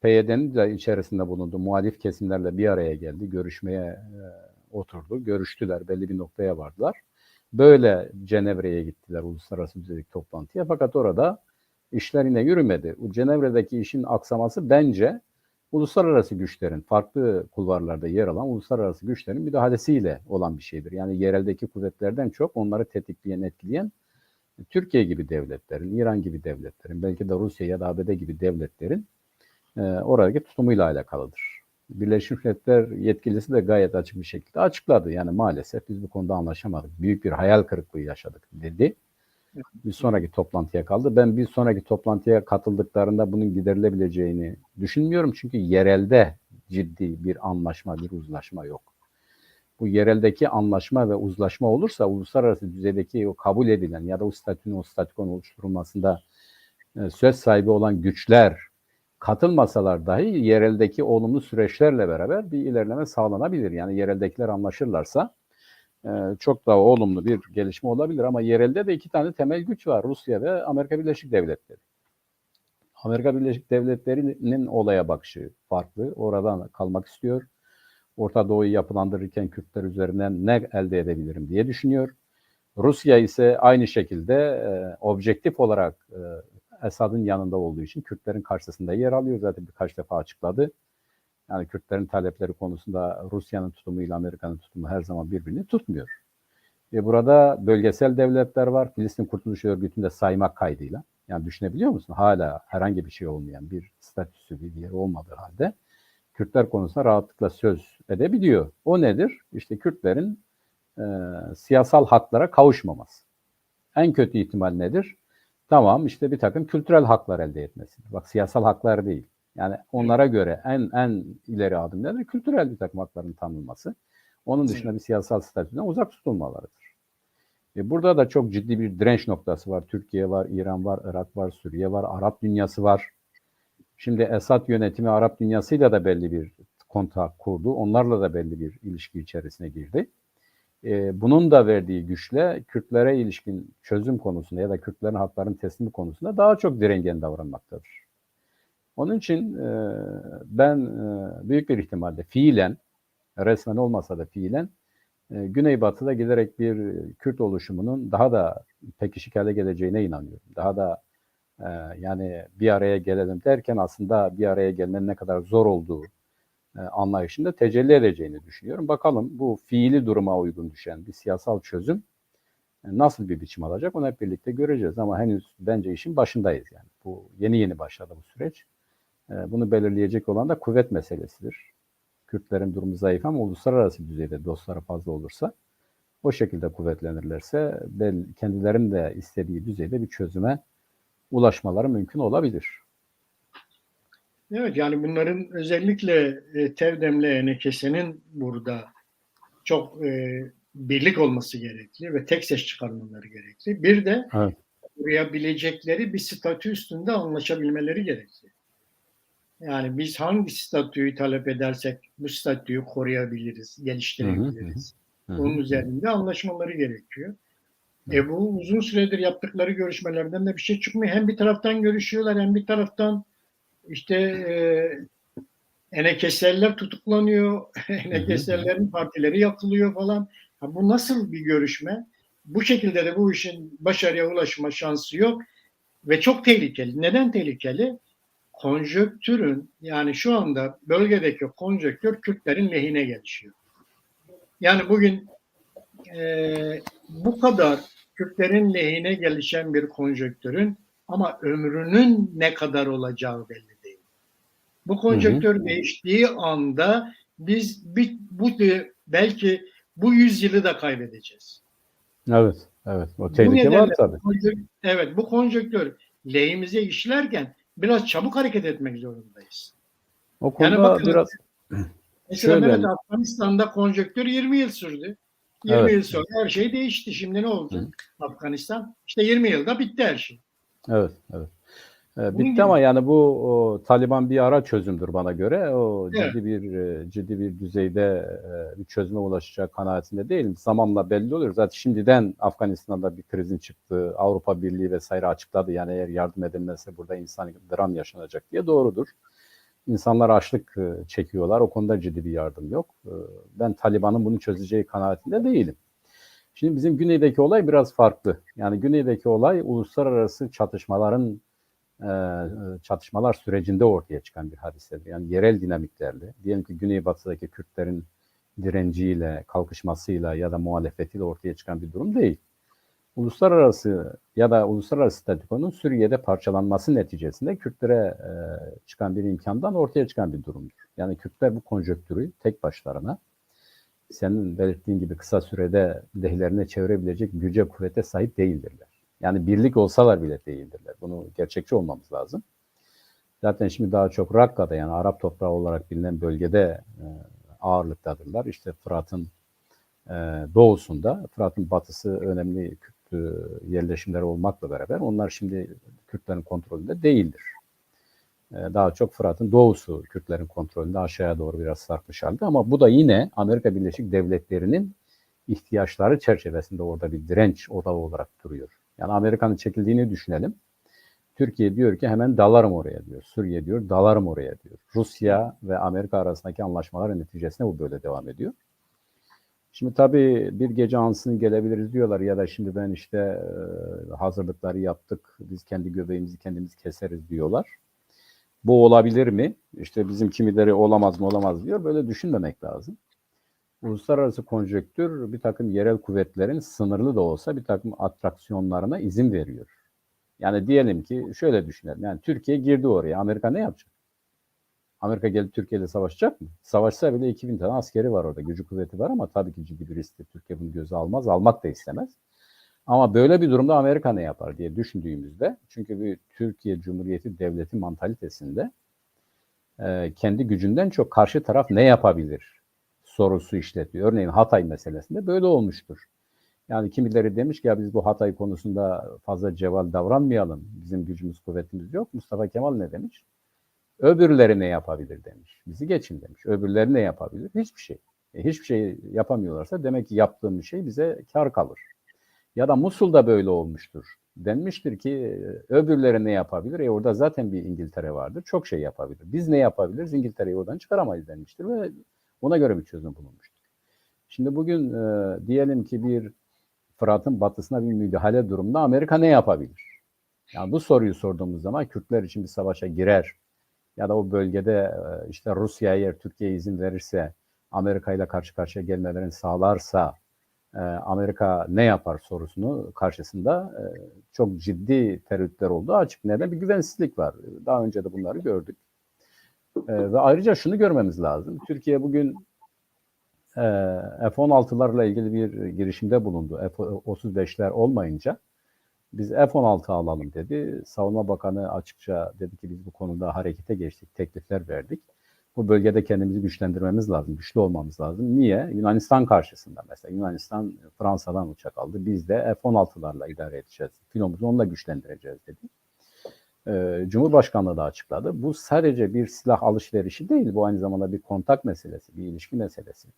PYD'nin de içerisinde bulunduğu muhalif kesimlerle bir araya geldi. Görüşmeye oturdu. Görüştüler. Belli bir noktaya vardılar. Böyle Cenevre'ye gittiler uluslararası düzeydeki toplantıya. Fakat orada işler yine yürümedi. Bu Cenevre'deki işin aksaması bence uluslararası güçlerin, farklı kulvarlarda yer alan uluslararası güçlerin müdahalesiyle olan bir şeydir. Yani yereldeki kuvvetlerden çok onları tetikleyen, etkileyen Türkiye gibi devletlerin, İran gibi devletlerin, belki de Rusya ya da ABD gibi devletlerin oradaki tutumuyla alakalıdır. Birleşmiş Milletler yetkilisi de gayet açık bir şekilde açıkladı. Yani maalesef biz bu konuda anlaşamadık. Büyük bir hayal kırıklığı yaşadık dedi. Bir sonraki toplantıya kaldı. Ben bir sonraki toplantıya katıldıklarında bunun giderilebileceğini düşünmüyorum. Çünkü yerelde ciddi bir anlaşma, bir uzlaşma yok. Bu yereldeki anlaşma ve uzlaşma olursa uluslararası düzeydeki o kabul edilen ya da o statünün, o statükonun oluşturulmasında söz sahibi olan güçler katılmasalar dahi yereldeki olumlu süreçlerle beraber bir ilerleme sağlanabilir. Yani yereldekiler anlaşırlarsa çok daha olumlu bir gelişme olabilir. Ama yerelde de iki tane temel güç var. Rusya ve Amerika Birleşik Devletleri. Amerika Birleşik Devletleri'nin olaya bakışı farklı. Oradan kalmak istiyor. Orta Doğu'yu yapılandırırken Kürtler üzerinden ne elde edebilirim diye düşünüyor. Rusya ise aynı şekilde objektif olarak Esad'ın yanında olduğu için Kürtlerin karşısında yer alıyor. Zaten birkaç defa açıkladı. Yani Kürtlerin talepleri konusunda Rusya'nın tutumuyla Amerika'nın tutumu her zaman birbirini tutmuyor. Ve burada bölgesel devletler var. Filistin Kurtuluş Örgütü'nde saymak kaydıyla. Yani düşünebiliyor musun? Hala herhangi bir şey olmayan bir statüsü bir yeri olmadığı halde Kürtler konusunda rahatlıkla söz edebiliyor. O nedir? İşte Kürtlerin siyasal haklara kavuşmaması. En kötü ihtimal nedir? Tamam işte bir takım kültürel haklar elde etmesidir. Bak siyasal haklar değil. Yani onlara göre en ileri adım nedir? Kültürel bir takım hakların tanınması. Onun dışında bir siyasal statüden uzak tutulmalarıdır. Burada da çok ciddi bir direnç noktası var. Türkiye var, İran var, Irak var, Suriye var, Arap dünyası var. Şimdi Esad yönetimi Arap dünyasıyla da belli bir kontak kurdu. Onlarla da belli bir ilişki içerisine girdi. Bunun da verdiği güçle Kürtlere ilişkin çözüm konusunda ya da Kürtlerin haklarının teslimi konusunda daha çok direngen davranmaktadır. Onun için ben büyük bir ihtimalle fiilen, resmen olmasa da fiilen Güneybatı'da giderek bir Kürt oluşumunun daha da pekişik hale geleceğine inanıyorum. Daha da yani bir araya gelelim derken aslında bir araya gelmenin ne kadar zor olduğu anlayışında tecelli edeceğini düşünüyorum. Bakalım bu fiili duruma uygun düşen bir siyasal çözüm nasıl bir biçim alacak onu hep birlikte göreceğiz. Ama henüz bence işin başındayız yani. Bu yeni başladı bu süreç. Bunu belirleyecek olan da kuvvet meselesidir. Kürtlerin durumu zayıf ama uluslararası düzeyde dostları fazla olursa o şekilde kuvvetlenirlerse kendilerinin de istediği düzeyde bir çözüme ulaşmaları mümkün olabilir. Evet yani bunların özellikle Tevdem'le Enekese'nin burada çok birlik olması gerekli ve tek ses çıkarmaları gerekli. Bir de Evet. koruyabilecekleri bir statü üstünde anlaşabilmeleri gerekli. Yani biz hangi statüyü talep edersek bu statüyü koruyabiliriz, geliştirebiliriz. Bunun üzerinde anlaşmaları gerekiyor. Bu uzun süredir yaptıkları görüşmelerden de bir şey çıkmıyor. Hem bir taraftan görüşüyorlar hem bir taraftan işte Enekeserler tutuklanıyor, Enekeserlerin partileri yakılıyor falan. Bu nasıl bir görüşme? Bu şekilde de bu işin başarıya ulaşma şansı yok ve çok tehlikeli. Neden tehlikeli? Konjonktürün yani şu anda bölgedeki konjonktür Kürtlerin lehine gelişiyor. Yani bugün bu kadar Kürtlerin lehine gelişen bir konjonktürün ama ömrünün ne kadar olacağı belli değil. Bu konjonktür değiştiği anda biz belki bu yüzyılı da kaybedeceğiz. Evet. O tehlike var tabii. Bu konjonktür lehimize işlerken biraz çabuk hareket etmek zorundayız. O konuda yani bakın, biraz mesela şöyle. Mehmet Afganistan'da konjonktür 20 yıl sürdü. 20 yıl sonra her şey değişti. Şimdi ne oldu? Afganistan? İşte 20 yılda bitti her şey. Evet. Bitti ama yani bu Taliban bir ara çözümdür bana göre. O Evet. ciddi bir düzeyde bir çözüme ulaşacak kanaatinde değilim. Zamanla belli olur. Zaten şimdiden Afganistan'da bir krizin çıktığı Avrupa Birliği vesaire açıkladı. Yani eğer yardım edilmezse burada insani dram yaşanacak diye doğrudur. İnsanlar açlık çekiyorlar. O konuda ciddi bir yardım yok. Ben Taliban'ın bunu çözeceği kanaatinde değilim. Şimdi bizim güneydeki olay biraz farklı. Yani güneydeki olay uluslararası çatışmalar sürecinde ortaya çıkan bir hadisedir. Yani yerel dinamiklerle, diyelim ki Güneybatı'daki Kürtlerin direnciyle, kalkışmasıyla ya da muhalefetiyle ortaya çıkan bir durum değil. Uluslararası statükonun Suriye'de parçalanması neticesinde Kürtlere çıkan bir imkandan ortaya çıkan bir durumdur. Yani Kürtler bu konjonktürü tek başlarına senin belirttiğin gibi kısa sürede lehlerine çevirebilecek güce kuvvete sahip değildirler. Yani birlik olsalar bile değildirler. Bunu gerçekçi olmamız lazım. Zaten şimdi daha çok Rakka'da yani Arap toprağı olarak bilinen bölgede ağırlıktadırlar. İşte Fırat'ın doğusunda, Fırat'ın batısı önemli Kürt yerleşimleri olmakla beraber onlar şimdi Kürtlerin kontrolünde değildir. Daha çok Fırat'ın doğusu Kürtlerin kontrolünde aşağıya doğru biraz sarkmış halde ama bu da yine Amerika Birleşik Devletleri'nin ihtiyaçları çerçevesinde orada bir direnç odağı olarak duruyor. Yani Amerika'nın çekildiğini düşünelim. Türkiye diyor ki hemen dalarım oraya diyor. Suriye diyor dalarım oraya diyor. Rusya ve Amerika arasındaki anlaşmalar neticesinde bu böyle devam ediyor. Şimdi tabii bir gece ansızın gelebiliriz diyorlar ya da şimdi ben işte hazırlıkları yaptık, biz kendi göbeğimizi kendimiz keseriz diyorlar. Bu olabilir mi? İşte bizim kimileri olamaz mı olamaz diyor. Böyle düşünmemek lazım. Uluslararası konjonktür bir takım yerel kuvvetlerin sınırlı da olsa bir takım atraksiyonlarına izin veriyor. Yani diyelim ki şöyle düşünelim. Yani Türkiye girdi oraya. Amerika ne yapacak? Amerika gelip Türkiye ile savaşacak mı? Savaşsa bile 2000 tane askeri var orada. Gücü kuvveti var ama tabii ki ciddi bir risktir. Türkiye bunu göze almaz. Almak da istemez. Ama böyle bir durumda Amerika ne yapar diye düşündüğümüzde çünkü bir Türkiye Cumhuriyeti Devleti mantalitesinde kendi gücünden çok karşı taraf ne yapabilir sorusu işletiyor. Örneğin Hatay meselesinde böyle olmuştur. Yani kimileri demiş ki ya biz bu Hatay konusunda fazla cevval davranmayalım. Bizim gücümüz kuvvetimiz yok. Mustafa Kemal ne demiş? Öbürleri ne yapabilir demiş. Bizi geçin demiş. Öbürleri ne yapabilir? Hiçbir şey. Hiçbir şey yapamıyorlarsa demek ki yaptığımız şey bize kar kalır. Ya da Musul'da böyle olmuştur. Denmiştir ki öbürleri ne yapabilir? Orada zaten bir İngiltere vardır. Çok şey yapabilir. Biz ne yapabiliriz? İngiltere'yi oradan çıkaramayız denmiştir ve ona göre bir çözüm bulunmuştur. Şimdi bugün diyelim ki bir Fırat'ın batısına bir müdahale durumunda Amerika ne yapabilir? Yani bu soruyu sorduğumuz zaman Kürtler için bir savaşa girer ya da o bölgede işte Rusya eğer Türkiye'ye izin verirse Amerika ile karşı karşıya gelmelerini sağlarsa Amerika ne yapar sorusunu karşısında çok ciddi tereddütler olduğu açık. Neden? Bir güvensizlik var. Daha önce de bunları gördük. Ve ayrıca şunu görmemiz lazım. Türkiye bugün F-16'larla ilgili bir girişimde bulundu. F-35'ler olmayınca biz F-16 alalım dedi. Savunma Bakanı açıkça dedi ki biz bu konuda harekete geçtik, teklifler verdik. Bu bölgede kendimizi güçlendirmemiz lazım, güçlü olmamız lazım. Niye? Yunanistan karşısında mesela. Yunanistan Fransa'dan uçak aldı. Biz de F-16'larla idare edeceğiz. Filomuzu onunla güçlendireceğiz dedi. Cumhurbaşkanlığı da açıkladı. Bu sadece bir silah alışverişi değil. Bu aynı zamanda bir kontak meselesi, bir ilişki meselesi.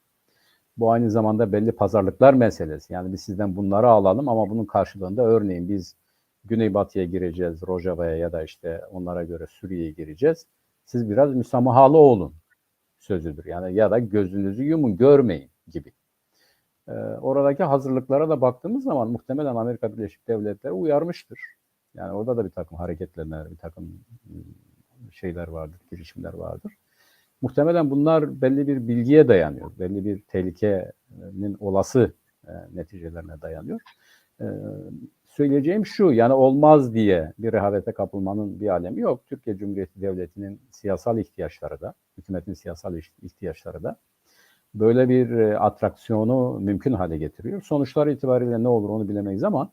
Bu aynı zamanda belli pazarlıklar meselesi. Yani biz sizden bunları alalım ama bunun karşılığında örneğin biz Güneybatı'ya gireceğiz, Rojava'ya ya da işte onlara göre Suriye'ye gireceğiz. Siz biraz müsamahalı olun sözüdür. Yani ya da gözünüzü yumun, görmeyin gibi. Oradaki hazırlıklara da baktığımız zaman muhtemelen Amerika Birleşik Devletleri uyarmıştır. Yani orada da bir takım hareketlenmeler, bir takım şeyler vardır, girişimler vardır. Muhtemelen bunlar belli bir bilgiye dayanıyor. Belli bir tehlikenin olası neticelerine dayanıyor. Söyleyeceğim şu, yani olmaz diye bir rehavete kapılmanın bir alemi yok. Türkiye Cumhuriyeti Devleti'nin siyasal ihtiyaçları da, hükümetin siyasal ihtiyaçları da böyle bir atraksiyonu mümkün hale getiriyor. Sonuçlar itibariyle ne olur onu bilemeyiz ama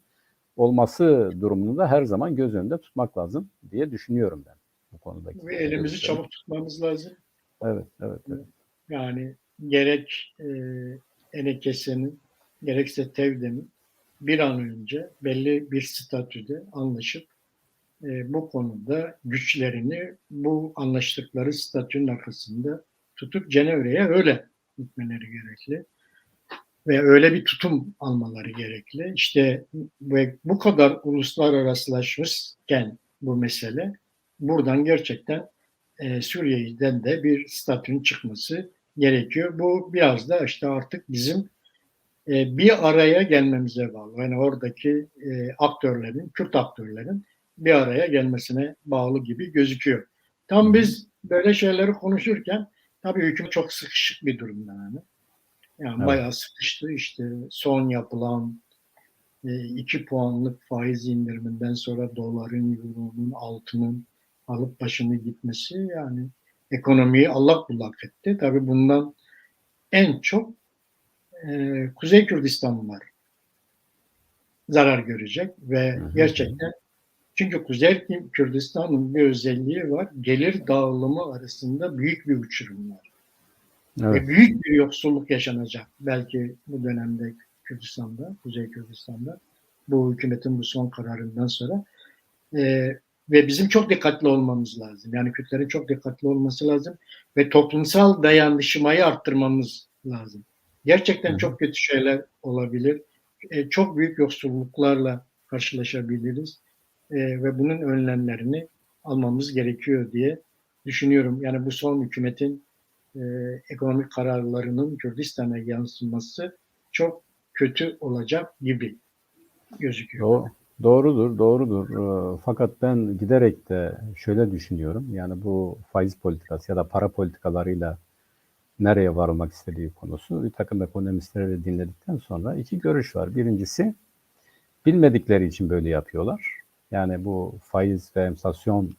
olması durumunu da her zaman göz önünde tutmak lazım diye düşünüyorum ben bu konudaki. Ve elimizi çabuk tutmamız lazım. Evet. Yani gerek Enekese'nin gerekse Tevde'nin bir an önce belli bir statüde anlaşıp bu konuda güçlerini bu anlaştıkları statünün arkasında tutup Cenevre'ye öyle gitmeleri gerekli ve öyle bir tutum almaları gerekli. İşte ve bu kadar uluslararasılaşmışken bu mesele buradan gerçekten Suriye'den de bir statünün çıkması gerekiyor. Bu biraz da işte artık bizim bir araya gelmemize bağlı. Yani oradaki aktörlerin, Kürt aktörlerin bir araya gelmesine bağlı gibi gözüküyor. Tam biz böyle şeyleri konuşurken tabii hükümet çok sıkışık bir durumda yani. Yani Evet. bayağı sıkıştı. İşte son yapılan 2 puanlık faiz indiriminden sonra doların, euronun, altının alıp başını gitmesi yani ekonomiyi allak bullak etti. Tabii bundan en çok Kuzey Kürdistanlılar zarar görecek ve gerçekten çünkü Kuzey Kürdistan'ın bir özelliği var. Gelir dağılımı arasında büyük bir uçurum var. Evet. Ve büyük bir yoksulluk yaşanacak. Belki bu dönemde Kürdistan'da, Kuzey Kürdistan'da bu hükümetin bu son kararından sonra ve bizim çok dikkatli olmamız lazım. Yani Kürtlerin çok dikkatli olması lazım ve toplumsal dayanışmayı arttırmamız lazım. Gerçekten çok kötü şeyler olabilir. Çok büyük yoksulluklarla karşılaşabiliriz ve bunun önlemlerini almamız gerekiyor diye düşünüyorum. Yani bu son hükümetin ekonomik kararlarının Kürdistan'a yansıması çok kötü olacak gibi gözüküyor. Doğrudur, doğrudur. Fakat ben giderek de şöyle düşünüyorum. Yani bu faiz politikası ya da para politikalarıyla nereye varmak istediği konusu bir takım ekonomistleri de dinledikten sonra iki görüş var. Birincisi bilmedikleri için böyle yapıyorlar. Yani bu faiz ve enflasyon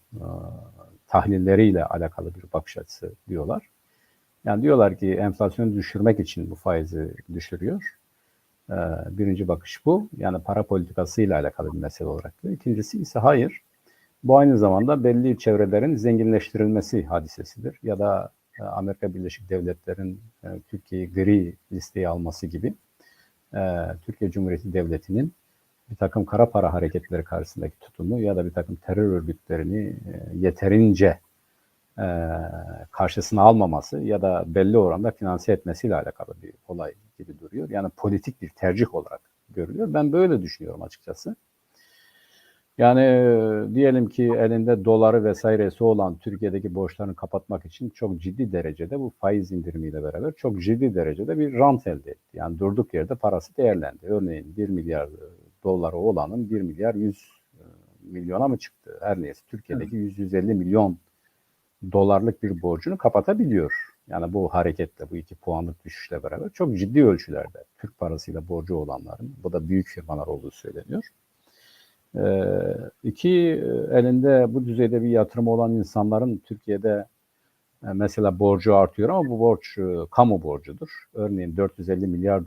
tahlilleriyle alakalı bir bakış açısı diyorlar. Yani diyorlar ki enflasyonu düşürmek için bu faizi düşürüyor. Birinci bakış bu. Yani para politikasıyla alakalı bir mesele olarak. İkincisi ise hayır. Bu aynı zamanda belli çevrelerin zenginleştirilmesi hadisesidir. Ya da Amerika Birleşik Devletleri'nin Türkiye'yi gri listeye alması gibi Türkiye Cumhuriyeti Devleti'nin bir takım kara para hareketleri karşısındaki tutumu ya da bir takım terör örgütlerini yeterince karşısına almaması ya da belli oranda finanse etmesiyle alakalı bir olay gibi duruyor. Yani politik bir tercih olarak görülüyor. Ben böyle düşünüyorum açıkçası. Yani diyelim ki elinde doları vesairesi olan Türkiye'deki borçlarını kapatmak için çok ciddi derecede bu faiz indirimiyle beraber çok ciddi derecede bir rant elde etti. Yani durduk yerde parası değerlendi. Örneğin 1 milyar doları olanın 1 milyar 100 milyona mı çıktı? Her neyse Türkiye'deki 100-150 milyon dolarlık bir borcunu kapatabiliyor. Yani bu hareketle, bu 2 puanlık düşüşle beraber çok ciddi ölçülerde Türk parasıyla borcu olanların, bu da büyük firmalar olduğu söyleniyor. İki, elinde bu düzeyde bir yatırım olan insanların Türkiye'de mesela borcu artıyor ama bu borç kamu borcudur. Örneğin 450 milyar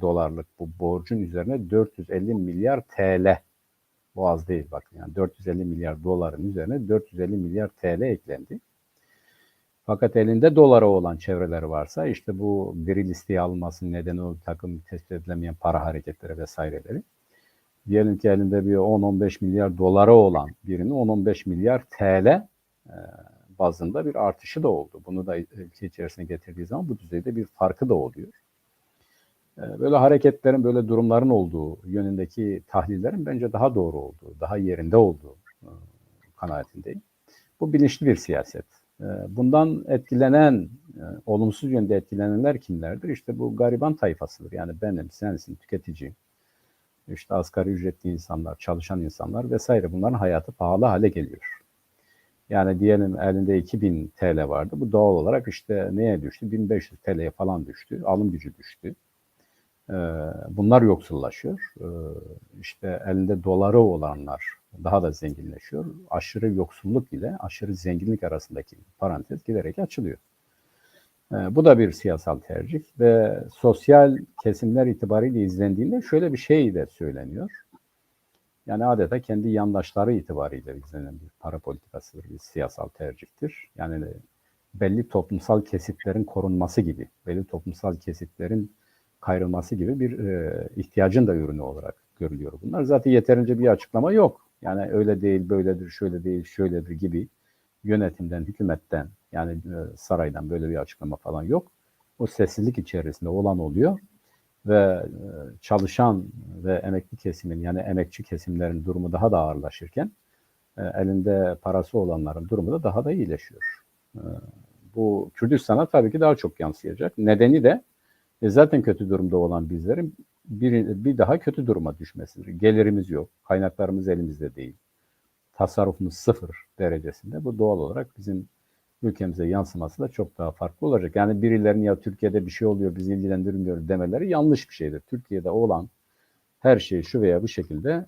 dolarlık bu borcun üzerine 450 milyar TL, bu az değil bakın, yani 450 milyar doların üzerine 450 milyar TL eklendi. Fakat elinde dolara olan çevreleri varsa işte bu gri listeye alınmasının nedeni o takım tespit edilemeyen para hareketleri vesaireleri. Diyelim ki elinde bir 10-15 milyar dolara olan birinin 10-15 milyar TL bazında bir artışı da oldu. Bunu da ülke içerisine getirdiği zaman bu düzeyde bir farkı da oluyor. Böyle hareketlerin, böyle durumların olduğu yönündeki tahlillerin bence daha doğru olduğu, daha yerinde olduğu kanaatindeyim. Bu bilinçli bir siyaset. Bundan etkilenen, olumsuz yönde etkilenenler kimlerdir? İşte bu gariban tayfasıdır. Yani benim, sensin, tüketici, işte asgari ücretli insanlar, çalışan insanlar vesaire, bunların hayatı pahalı hale geliyor. Yani diyelim elinde 2000 TL vardı. Bu doğal olarak işte neye düştü? 1500 TL'ye falan düştü. Alım gücü düştü. Bunlar yoksullaşıyor. İşte elinde doları olanlar daha da zenginleşiyor. Aşırı yoksulluk ile aşırı zenginlik arasındaki parantez giderek açılıyor. Bu da bir siyasal tercih ve sosyal kesimler itibariyle izlendiğinde şöyle bir şey de söyleniyor. Yani adeta kendi yandaşları itibariyle izlenen bir para politikasıdır, bir siyasal tercihtir. Yani belli toplumsal kesitlerin korunması gibi, belli toplumsal kesitlerin kayrılması gibi bir ihtiyacın da ürünü olarak görülüyor bunlar. Zaten yeterince bir açıklama yok. Yani öyle değil, böyledir, şöyle değil, şöyledir gibi yönetimden, hükümetten yani saraydan böyle bir açıklama falan yok. O sessizlik içerisinde olan oluyor ve çalışan ve emekli kesimin yani emekçi kesimlerin durumu daha da ağırlaşırken elinde parası olanların durumu da daha da iyileşiyor. Bu Kürdistan'a tabii ki daha çok yansıyacak. Nedeni de zaten kötü durumda olan bizlerin bir daha kötü duruma düşmesidir. Gelirimiz yok, kaynaklarımız elimizde değil. Tasarrufumuz sıfır derecesinde. Bu doğal olarak bizim ülkemize yansıması da çok daha farklı olacak. Yani birilerinin ya Türkiye'de bir şey oluyor bizi ilgilendirmiyor demeleri yanlış bir şeydir. Türkiye'de olan her şey şu veya bu şekilde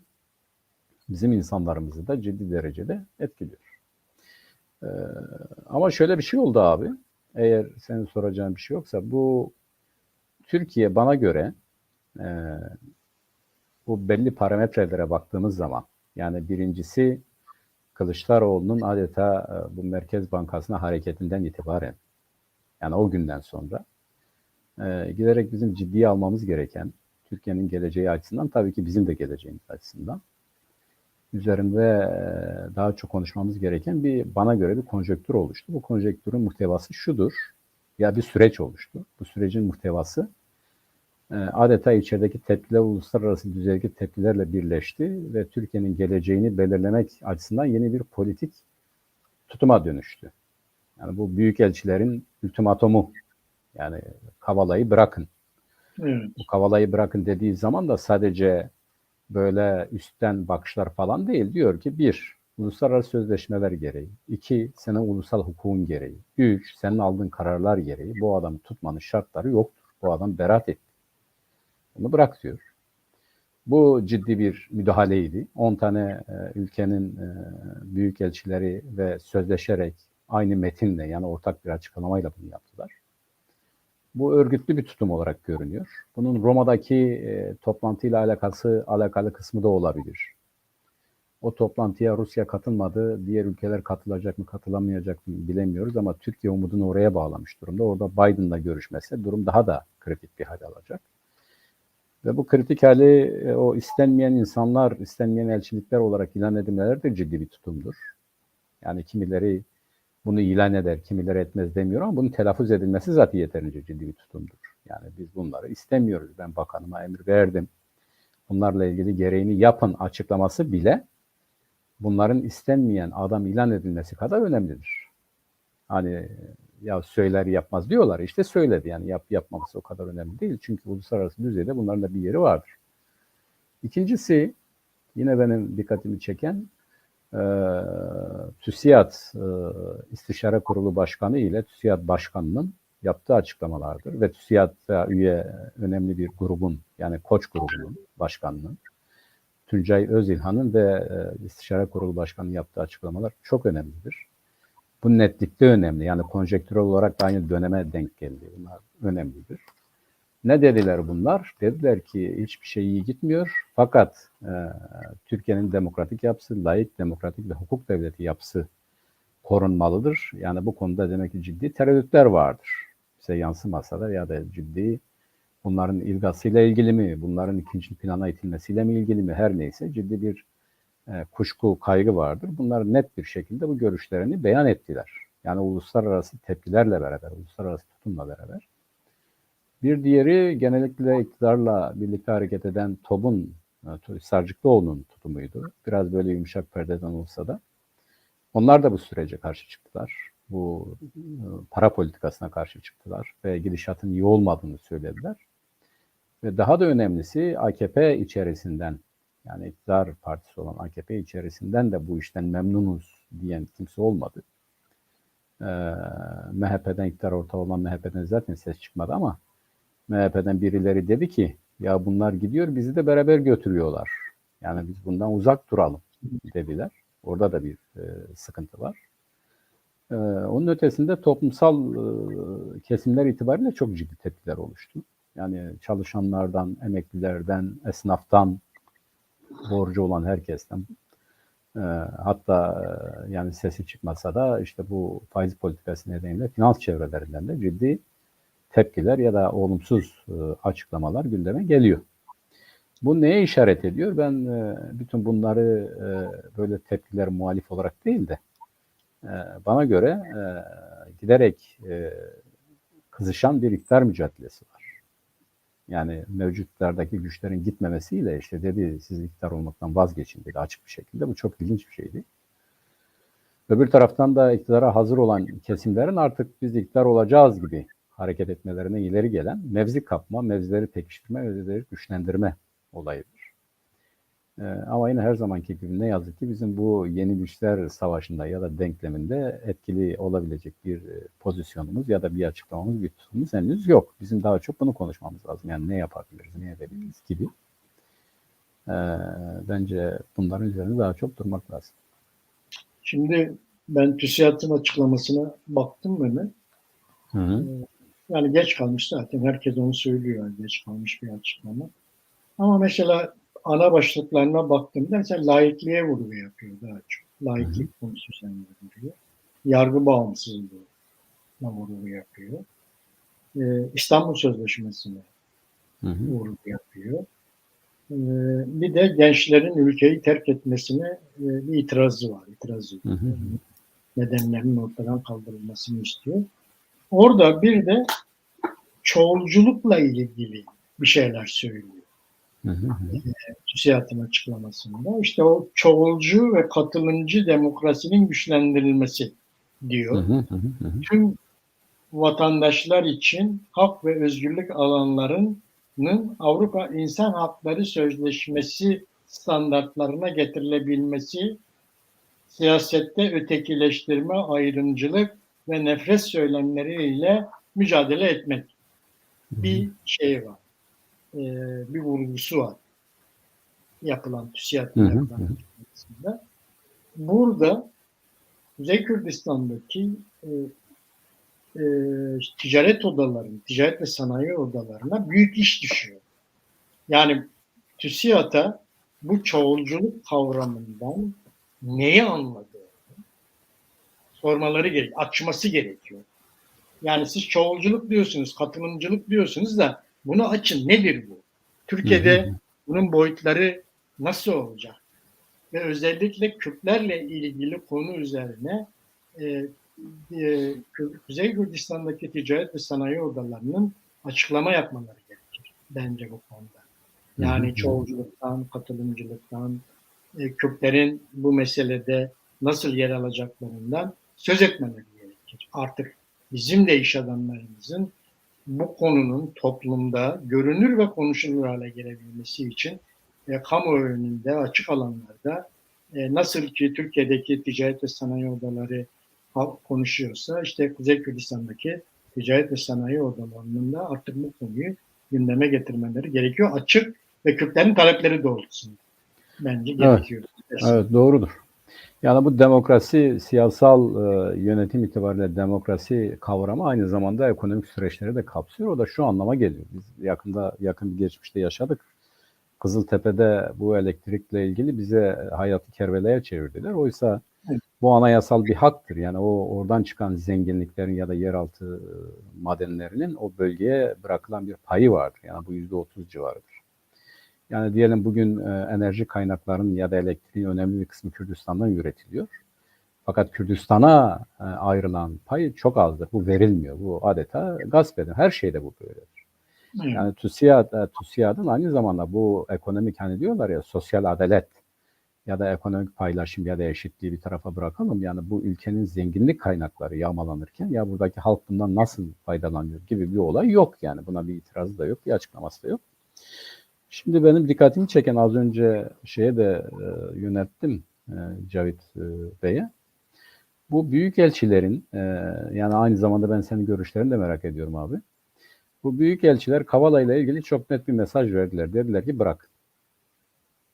bizim insanlarımızı da ciddi derecede etkiliyor. Ama şöyle bir şey oldu abi. Eğer senin soracağın bir şey yoksa bu Türkiye bana göre e, bu belli parametrelere baktığımız zaman yani birincisi Kılıçdaroğlu'nun adeta bu Merkez Bankası'na hareketinden itibaren yani o günden sonra giderek bizim ciddiye almamız gereken Türkiye'nin geleceği açısından tabii ki bizim de geleceğimiz açısından üzerinde daha çok konuşmamız gereken bana göre bir konjonktür oluştu. Bu konjonktürün muhtevası şudur. Ya bir süreç oluştu. Bu sürecin muhtevası adeta içerideki tepkiler uluslararası düzeydeki tepkilerle birleşti ve Türkiye'nin geleceğini belirlemek açısından yeni bir politik tutuma dönüştü. Yani bu büyükelçilerin ultimatomu yani Kavala'yı bırakın. Evet. Bu Kavala'yı bırakın dediği zaman da sadece böyle üstten bakışlar falan değil. Diyor ki bir, uluslararası sözleşmeler gereği. İki, senin ulusal hukukun gereği. Üç, senin aldığın kararlar gereği bu adamı tutmanın şartları yoktur. Bu adam beraat etti. Bunu bırak diyor. Bu ciddi bir müdahaleydi. 10 tane ülkenin büyükelçileri ve sözleşerek aynı metinle yani ortak bir açıklamayla bunu yaptılar. Bu örgütlü bir tutum olarak görünüyor. Bunun Roma'daki toplantıyla alakalı kısmı da olabilir. O toplantıya Rusya katılmadı. Diğer ülkeler katılacak mı, katılamayacak mı bilemiyoruz ama Türkiye umudunu oraya bağlamış durumda. Orada Biden'la görüşmesi durum daha da kritik bir hal alacak. Ve bu kritik hali o istenmeyen insanlar, istenmeyen elçilikler olarak ilan edilmeleri de ciddi bir tutumdur. Yani kimileri bunu ilan eder, kimileri etmez demiyor ama bunun telaffuz edilmesi zaten yeterince ciddi bir tutumdur. Yani biz bunları istemiyoruz. Ben bakanıma emir verdim. Bunlarla ilgili gereğini yapın açıklaması bile bunların istenmeyen adam ilan edilmesi kadar önemlidir. Hani ya söyler yapmaz diyorlar. İşte söyledi yani yapmaması o kadar önemli değil. Çünkü uluslararası düzeyde bunların da bir yeri vardır. İkincisi yine benim dikkatimi çeken TÜSİAD İstişare Kurulu Başkanı ile TÜSİAD Başkanı'nın yaptığı açıklamalardır. Ve TÜSİAD'a üye önemli bir grubun yani Koç grubunun başkanının Tuncay Özilhan'ın ve İstişare Kurulu Başkanı'nın yaptığı açıklamalar çok önemlidir. Bu netlikte önemli. Yani konjektürel olarak da aynı döneme denk geldi. Bunlar önemlidir. Ne dediler bunlar? Dediler ki hiçbir şey iyi gitmiyor. Fakat Türkiye'nin demokratik yapısı, layık, demokratik ve hukuk devleti yapısı korunmalıdır. Yani bu konuda demek ki ciddi tereddütler vardır. Bize yansımasa da ya da ciddi bunların ilgasıyla ilgili mi, bunların ikinci plana itilmesiyle mi ilgili mi her neyse ciddi bir kuşku, kaygı vardır. Bunlar net bir şekilde bu görüşlerini beyan ettiler. Yani uluslararası tepkilerle beraber, uluslararası tutumla beraber. Bir diğeri genellikle iktidarla birlikte hareket eden TOB'un, Sarcıklıoğlu'nun tutumuydu. Biraz böyle yumuşak perdeden olsa da. Onlar da bu sürece karşı çıktılar. Bu para politikasına karşı çıktılar ve gidişatın iyi olmadığını söylediler. Ve daha da önemlisi AKP içerisinden yani iktidar partisi olan AKP içerisinden de bu işten memnunuz diyen kimse olmadı. MHP'den iktidar ortağı olan MHP'den zaten ses çıkmadı ama MHP'den birileri dedi ki ya bunlar gidiyor bizi de beraber götürüyorlar. Yani biz bundan uzak duralım dediler. Orada da bir sıkıntı var. Onun ötesinde toplumsal kesimler itibariyle çok ciddi tepkiler oluştu. Yani çalışanlardan, emeklilerden, esnaftan, borcu olan herkesten hatta yani sesi çıkmasa da işte bu faiz politikası nedeniyle finans çevrelerinden de ciddi tepkiler ya da olumsuz açıklamalar gündeme geliyor. Bu neye işaret ediyor? Ben bütün bunları böyle tepkiler muhalif olarak değil de bana göre giderek kızışan bir iktidar mücadelesi var. Yani mevcut iktidardaki güçlerin gitmemesiyle işte dedi siz iktidar olmaktan vazgeçin dedi açık bir şekilde. Bu çok ilginç bir şeydi. Öbür taraftan da iktidara hazır olan kesimlerin artık biz iktidar olacağız gibi hareket etmelerine ileri gelen mevzi kapma, mevzileri pekiştirme, mevzileri güçlendirme olayıdır. Ama yine her zamanki gibi ne yazık ki bizim bu yeni güçler savaşında ya da denkleminde etkili olabilecek bir pozisyonumuz ya da bir açıklamamız, bir tutumumuz henüz yok. Bizim daha çok bunu konuşmamız lazım. Yani ne yapabiliriz, ne edebiliriz gibi. Bence bunların üzerine daha çok durmak lazım. Şimdi ben TÜSİAD'ın açıklamasına baktım Mehmet. Yani geç kalmış zaten. Herkes onu söylüyor. Yani geç kalmış bir açıklama. Ama mesela ana başlıklarına baktığımda mesela laikliğe vurgu yapıyor daha çok. Laiklik konusu üzerinde duruyor. Yargı bağımsızlığına vurgu yapıyor. İstanbul Sözleşmesi'ne vurgu yapıyor. Bir de gençlerin ülkeyi terk etmesine bir itirazı var. Nedenlerinin ortadan kaldırılmasını istiyor. Orada bir de çoğulculukla ilgili bir şeyler söylüyor. TÜSİAD'ın açıklamasında. İşte o çoğulcu ve katılımcı demokrasinin güçlendirilmesi diyor. Tüm vatandaşlar için hak ve özgürlük alanlarının Avrupa İnsan Hakları Sözleşmesi standartlarına getirilebilmesi, siyasette ötekileştirme, ayrımcılık ve nefret söylemleriyle mücadele etmek. Bir şey var. Bir vurgusu var. Yapılan TÜSİAD'ın yapılan açıklamasında. Burada Kuzey Kürdistan'daki ticaret odalarının, ticaret ve sanayi odalarına büyük iş düşüyor. Yani TÜSİAD'a bu çoğulculuk kavramından neyi anladığı sormaları gerekiyor, açması gerekiyor. Yani siz çoğulculuk diyorsunuz, katılımcılık diyorsunuz da bunu açın. Nedir bu? Türkiye'de bunun boyutları nasıl olacak? Ve özellikle Kürtlerle ilgili konu üzerine Kuzey Kürdistan'daki ticaret ve sanayi odalarının açıklama yapmaları gerekir bence bu konuda. Yani çoğulculuktan, katılımcılıktan, Kürtlerin bu meselede nasıl yer alacaklarından söz etmeleri gerekir. Artık bizim de iş adamlarımızın bu konunun toplumda görünür ve konuşulur hale gelebilmesi için kamuoyu önünde, açık alanlarda nasıl ki Türkiye'deki ticaret ve sanayi odaları konuşuyorsa işte Kuzey Kürdistan'daki ticaret ve sanayi odalarının da artık bu konuyu gündeme getirmeleri gerekiyor. Açık ve Kürtlerin talepleri doğrultusunda bence gerekiyor. Evet, doğrudur. Yani bu demokrasi, siyasal yönetim itibariyle demokrasi kavramı aynı zamanda ekonomik süreçleri de kapsıyor. O da şu anlama geliyor. Biz yakın bir geçmişte yaşadık. Kızıltepe'de bu elektrikle ilgili bize hayatı kerveleye çevirdiler. Oysa bu anayasal bir haktır. Yani oradan çıkan zenginliklerin ya da yeraltı madenlerinin o bölgeye bırakılan bir payı vardır. Yani bu %30 civarıdır. Yani diyelim bugün enerji kaynaklarının ya da elektriğin önemli bir kısmı Kürdistan'dan üretiliyor. Fakat Kürdistan'a ayrılan pay çok azdır. Bu verilmiyor. Bu adeta gasp edilir. Her şeyde bu böyledir. Yani TÜSİAD'ın aynı zamanda bu ekonomik hani diyorlar ya sosyal adalet ya da ekonomik paylaşım ya da eşitliği bir tarafa bırakalım. Yani bu ülkenin zenginlik kaynakları yağmalanırken ya buradaki halk bundan nasıl faydalanıyor gibi bir olay yok yani. Buna bir itirazı da yok, bir açıklaması da yok. Şimdi benim dikkatimi çeken az önce şeye de yönelttim Cavit Bey'e. Bu büyükelçilerin yani aynı zamanda ben senin görüşlerini de merak ediyorum abi. Bu büyükelçiler Kavala ile ilgili çok net bir mesaj verdiler. Dediler ki bırak.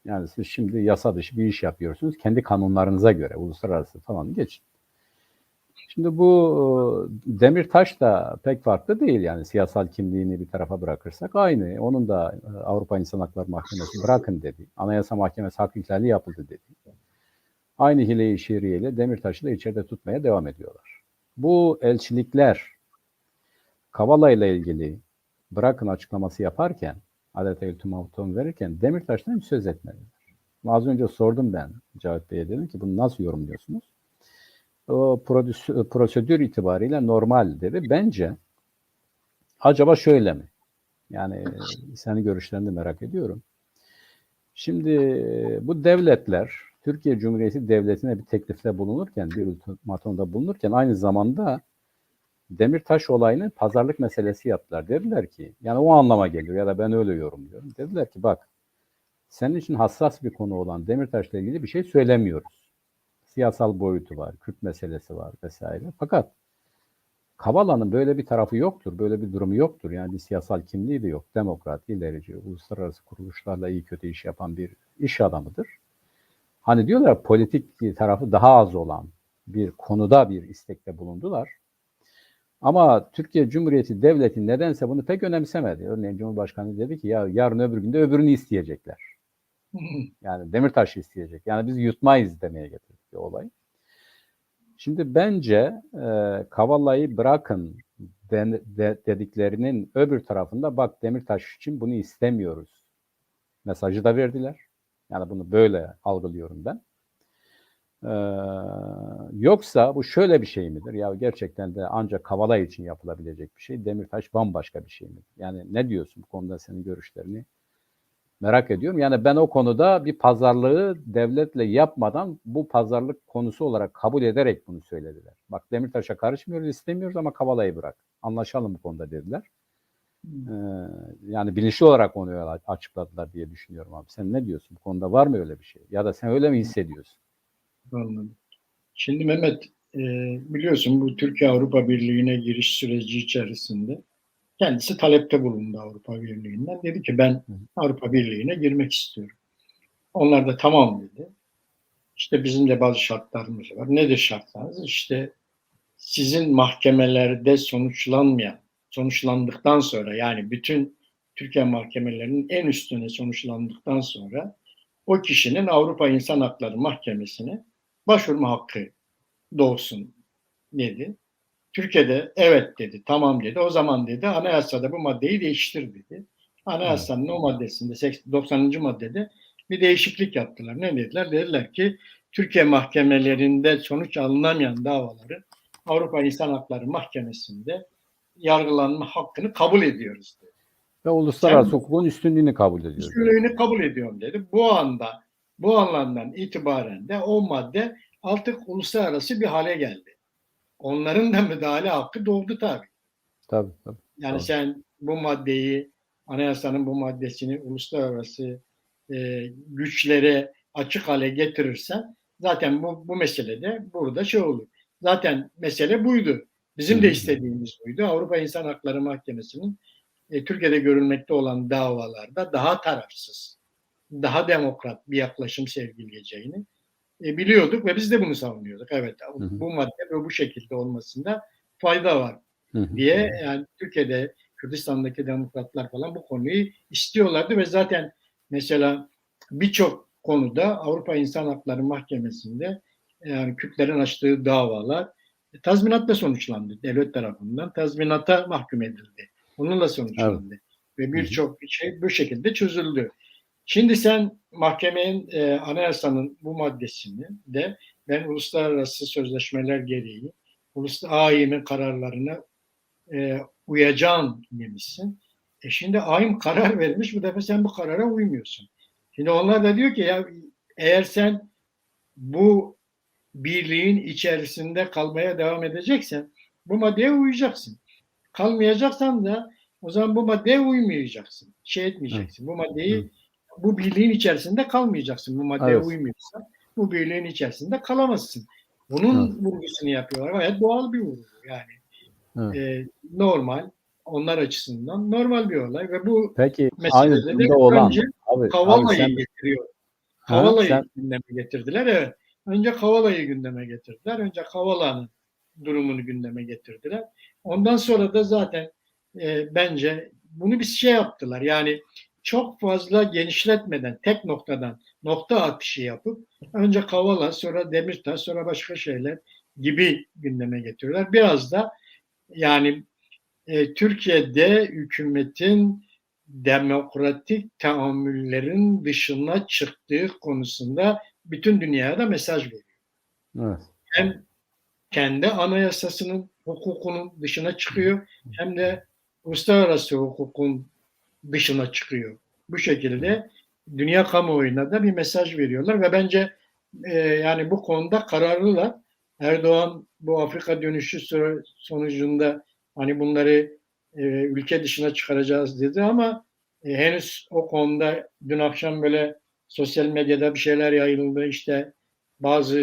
Yani siz şimdi yasa dışı bir iş yapıyorsunuz. Kendi kanunlarınıza göre uluslararası falan geçin. Şimdi bu Demirtaş da pek farklı değil yani siyasal kimliğini bir tarafa bırakırsak aynı. Onun da Avrupa İnsan Hakları Mahkemesi bırakın dedi. Anayasa Mahkemesi hak ihlali yapıldı dedi. Aynı hile-i şiiriyle Demirtaş'ı da içeride tutmaya devam ediyorlar. Bu elçilikler Kavala ile ilgili bırakın açıklaması yaparken adeta ultimatum verirken Demirtaş'tan hiç söz etmediler. Az önce sordum ben Cavit Bey'e, dedim ki bunu nasıl yorumluyorsunuz? O prosedür itibariyle normal dedi. Bence acaba şöyle mi? Yani senin görüşlerini merak ediyorum. Şimdi bu devletler Türkiye Cumhuriyeti Devleti'ne bir teklifte bulunurken, bir ultimatomda bulunurken aynı zamanda Demirtaş olayını pazarlık meselesi yaptılar. Dediler ki, yani o anlama geliyor ya da ben öyle yorumluyorum. Dediler ki bak, senin için hassas bir konu olan Demirtaş'la ilgili bir şey söylemiyoruz. Siyasal boyutu var, Kürt meselesi var vesaire. Fakat Kavala'nın böyle bir tarafı yoktur, böyle bir durumu yoktur. Yani bir siyasal kimliği de yok. Demokrat, ilerici, uluslararası kuruluşlarla iyi kötü iş yapan bir iş adamıdır. Hani diyorlar, politik bir tarafı daha az olan bir konuda bir istekte bulundular. Ama Türkiye Cumhuriyeti Devleti nedense bunu pek önemsemedi. Örneğin Cumhurbaşkanı dedi ki ya yarın öbür gün de öbürünü isteyecekler. Yani Demirtaş'ı isteyecek. Yani biz yutmayız demeye getirdik bir olay. Şimdi bence Kavala'yı bırakın dediklerinin öbür tarafında bak Demirtaş için bunu istemiyoruz mesajı da verdiler. Yani bunu böyle algılıyorum ben. Yoksa bu şöyle bir şey midir? Ya gerçekten de ancak Kavala için yapılabilecek bir şey. Demirtaş bambaşka bir şey midir? Yani ne diyorsun bu konuda, senin görüşlerini merak ediyorum. Yani ben o konuda bir pazarlığı devletle yapmadan bu pazarlık konusu olarak kabul ederek bunu söylediler. Bak Demirtaş'a karışmıyoruz, istemiyoruz ama Kavala'yı bırak. Anlaşalım bu konuda dediler. Yani bilinçli olarak onu açıkladılar diye düşünüyorum abi. Sen ne diyorsun? Bu konuda var mı öyle bir şey? Ya da sen öyle mi hissediyorsun? Anladım. Şimdi Mehmet, biliyorsun bu Türkiye Avrupa Birliği'ne giriş süreci içerisinde kendisi talepte bulundu Avrupa Birliği'nden. Dedi ki ben Avrupa Birliği'ne girmek istiyorum. Onlar da tamam dedi. İşte bizim de bazı şartlarımız var. Nedir şartlarınız? İşte sizin mahkemelerde sonuçlandıktan sonra, yani bütün Türkiye mahkemelerinin en üstüne sonuçlandıktan sonra o kişinin Avrupa İnsan Hakları Mahkemesi'ne başvurma hakkı doğsun dedi. Türkiye'de evet dedi, tamam dedi. O zaman dedi anayasada bu maddeyi değiştir dedi. Anayasanın o maddesinde 90. maddede bir değişiklik yaptılar. Ne dediler? Dediler ki Türkiye mahkemelerinde sonuç alınamayan davaları Avrupa İnsan Hakları Mahkemesi'nde yargılanma hakkını kabul ediyoruz dedi. Ve uluslararası hukukun üstünlüğünü kabul ediyor. Üstünlüğünü kabul ediyorum dedi. Bu anlamdan itibaren de o madde artık uluslararası bir hale geldi. Onların da müdahale hakkı doğdu tabii. Tabii. Yani sen bu maddeyi, anayasanın bu maddesini uluslararası güçlere açık hale getirirsen zaten bu meselede burada şey olur. Zaten mesele buydu. Bizim de istediğimiz buydu. Avrupa İnsan Hakları Mahkemesi'nin Türkiye'de görülmekte olan davalarda daha tarafsız, daha demokrat bir yaklaşım sergileyeceğini biliyorduk ve biz de bunu savunuyorduk. Evet, bu madde ve bu şekilde olmasında fayda var diye, yani Türkiye'de, Kürdistan'daki demokratlar falan bu konuyu istiyorlardı ve zaten mesela birçok konuda Avrupa İnsan Hakları Mahkemesi'nde yani Kürtlerin açtığı davalar tazminatla sonuçlandı. Devlet tarafından tazminata mahkum edildi. Onunla sonuçlandı. Evet. Ve birçok şey bu şekilde çözüldü. Şimdi sen mahkemenin anayasanın bu maddesini de ben uluslararası sözleşmeler gereği AİM'in kararlarına uyacağım demişsin. Şimdi AİM karar vermiş, bu defa sen bu karara uymuyorsun. Şimdi onlar da diyor ki ya eğer sen bu birliğin içerisinde kalmaya devam edeceksen bu maddeye uyacaksın. Kalmayacaksan da o zaman bu maddeye uymayacaksın. Şey etmeyeceksin. Bu maddeyi bu birliğin içerisinde kalmayacaksın. Bu maddeye uymuyorsan bu birliğin içerisinde kalamazsın. Bunun vurgusunu yapıyorlar. Gayet doğal bir vurgu yani. Normal, onlar açısından normal bir olay ve bu peki, meselede de olan, önce Kavala'yı getiriyor. Kavala'yı gündeme getirdiler. Evet. Önce Kavala'yı gündeme getirdiler. Önce Kavala'nın durumunu gündeme getirdiler. Ondan sonra da zaten bence bunu bir şey yaptılar. Yani çok fazla genişletmeden, tek noktadan nokta atışı yapıp önce Kavala, sonra Demirtaş, sonra başka şeyler gibi gündeme getiriyorlar. Biraz da yani Türkiye'de hükümetin demokratik tahammüllerin dışına çıktığı konusunda bütün dünyaya da mesaj veriyor. Evet. Hem kendi anayasasının, hukukunun dışına çıkıyor hem de uluslararası hukukun dışına çıkıyor. Bu şekilde dünya kamuoyuna da bir mesaj veriyorlar ve bence yani bu konuda kararlılar. Erdoğan bu Afrika dönüşü sonucunda hani bunları ülke dışına çıkaracağız dedi ama henüz o konuda dün akşam böyle sosyal medyada bir şeyler yayıldı. İşte bazı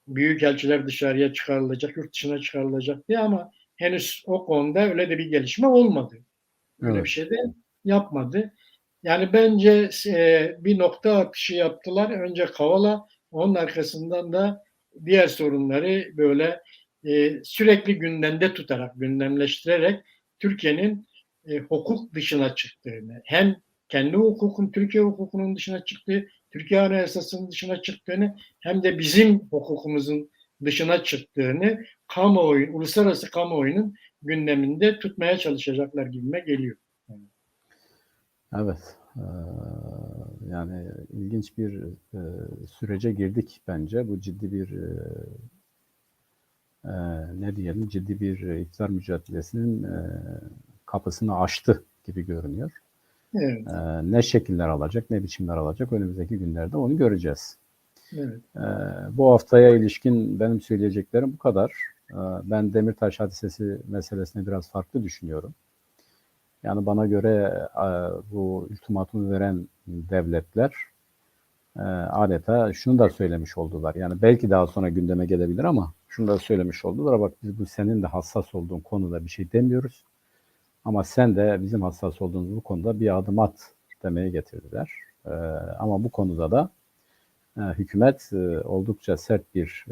büyükelçiler dışarıya çıkarılacak, yurt dışına çıkarılacak diye ama henüz o konuda öyle de bir gelişme olmadı. Öyle Evet. bir şey de yapmadı. Yani bence bir nokta atışı yaptılar. Önce Kavala, onun arkasından da diğer sorunları böyle sürekli gündemde tutarak, gündemleştirerek Türkiye'nin hukuk dışına çıktığını, hem kendi hukukun, Türkiye hukukunun dışına çıktığı, Türkiye Anayasası'nın dışına çıktığını, hem de bizim hukukumuzun dışına çıktığını kamuoyu, uluslararası kamuoyunun gündeminde tutmaya çalışacaklar gibime geliyor. Evet. Yani ilginç bir sürece girdik bence. Bu ciddi bir ne diyelim, ciddi bir iktidar mücadelesinin kapısını açtı gibi görünüyor. Evet, Ne şekiller alacak, ne biçimler alacak önümüzdeki günlerde onu göreceğiz. evet. Bu haftaya ilişkin benim söyleyeceklerim bu kadar. Ben Demirtaş hadisesi meselesine biraz farklı düşünüyorum. Yani bana göre bu ultimatumu veren devletler adeta şunu da söylemiş oldular. Yani belki daha sonra gündeme gelebilir ama şunu da söylemiş oldular. Bak biz bu senin de hassas olduğun konuda bir şey demiyoruz. Ama sen de bizim hassas olduğumuz bu konuda bir adım at demeye getirdiler. Ama bu konuda da hükümet oldukça sert bir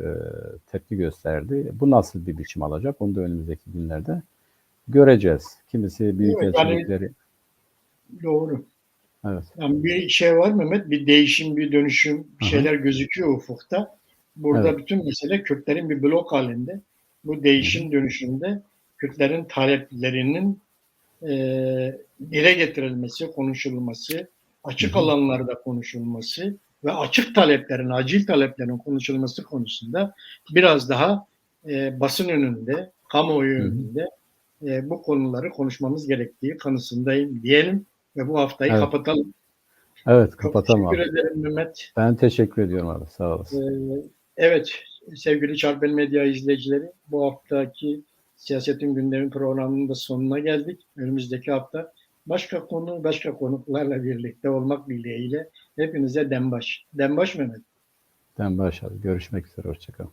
tepki gösterdi. Bu nasıl bir biçim alacak? Onu da önümüzdeki günlerde göreceğiz. Kimisi büyükelçilikleri... Yani doğru. Evet. Yani bir şey var Mehmet, bir değişim, bir dönüşüm, bir şeyler gözüküyor ufukta. Burada Evet. bütün mesele Kürtlerin bir blok halinde. Bu değişim dönüşümde Kürtlerin taleplerinin dile getirilmesi, konuşulması, açık alanlarda konuşulması ve açık taleplerin, acil taleplerin konuşulması konusunda biraz daha basın önünde, kamuoyu önünde bu konuları konuşmamız gerektiği kanısındayım diyelim ve bu haftayı Evet. kapatalım. Evet, Çok kapatalım teşekkür abi. ederim Mehmet. Ben teşekkür ediyorum abi. Sağ olasın. Evet, sevgili Çarpel Medya izleyicileri, bu haftaki Siyasetin Gündemi programının da sonuna geldik. Önümüzdeki hafta başka konu, başka konuklarla birlikte olmak dileğiyle hepinize dembaş. Dembaş Mehmet. Ben Barış abi. Görüşmek üzere. Hoşça kalın.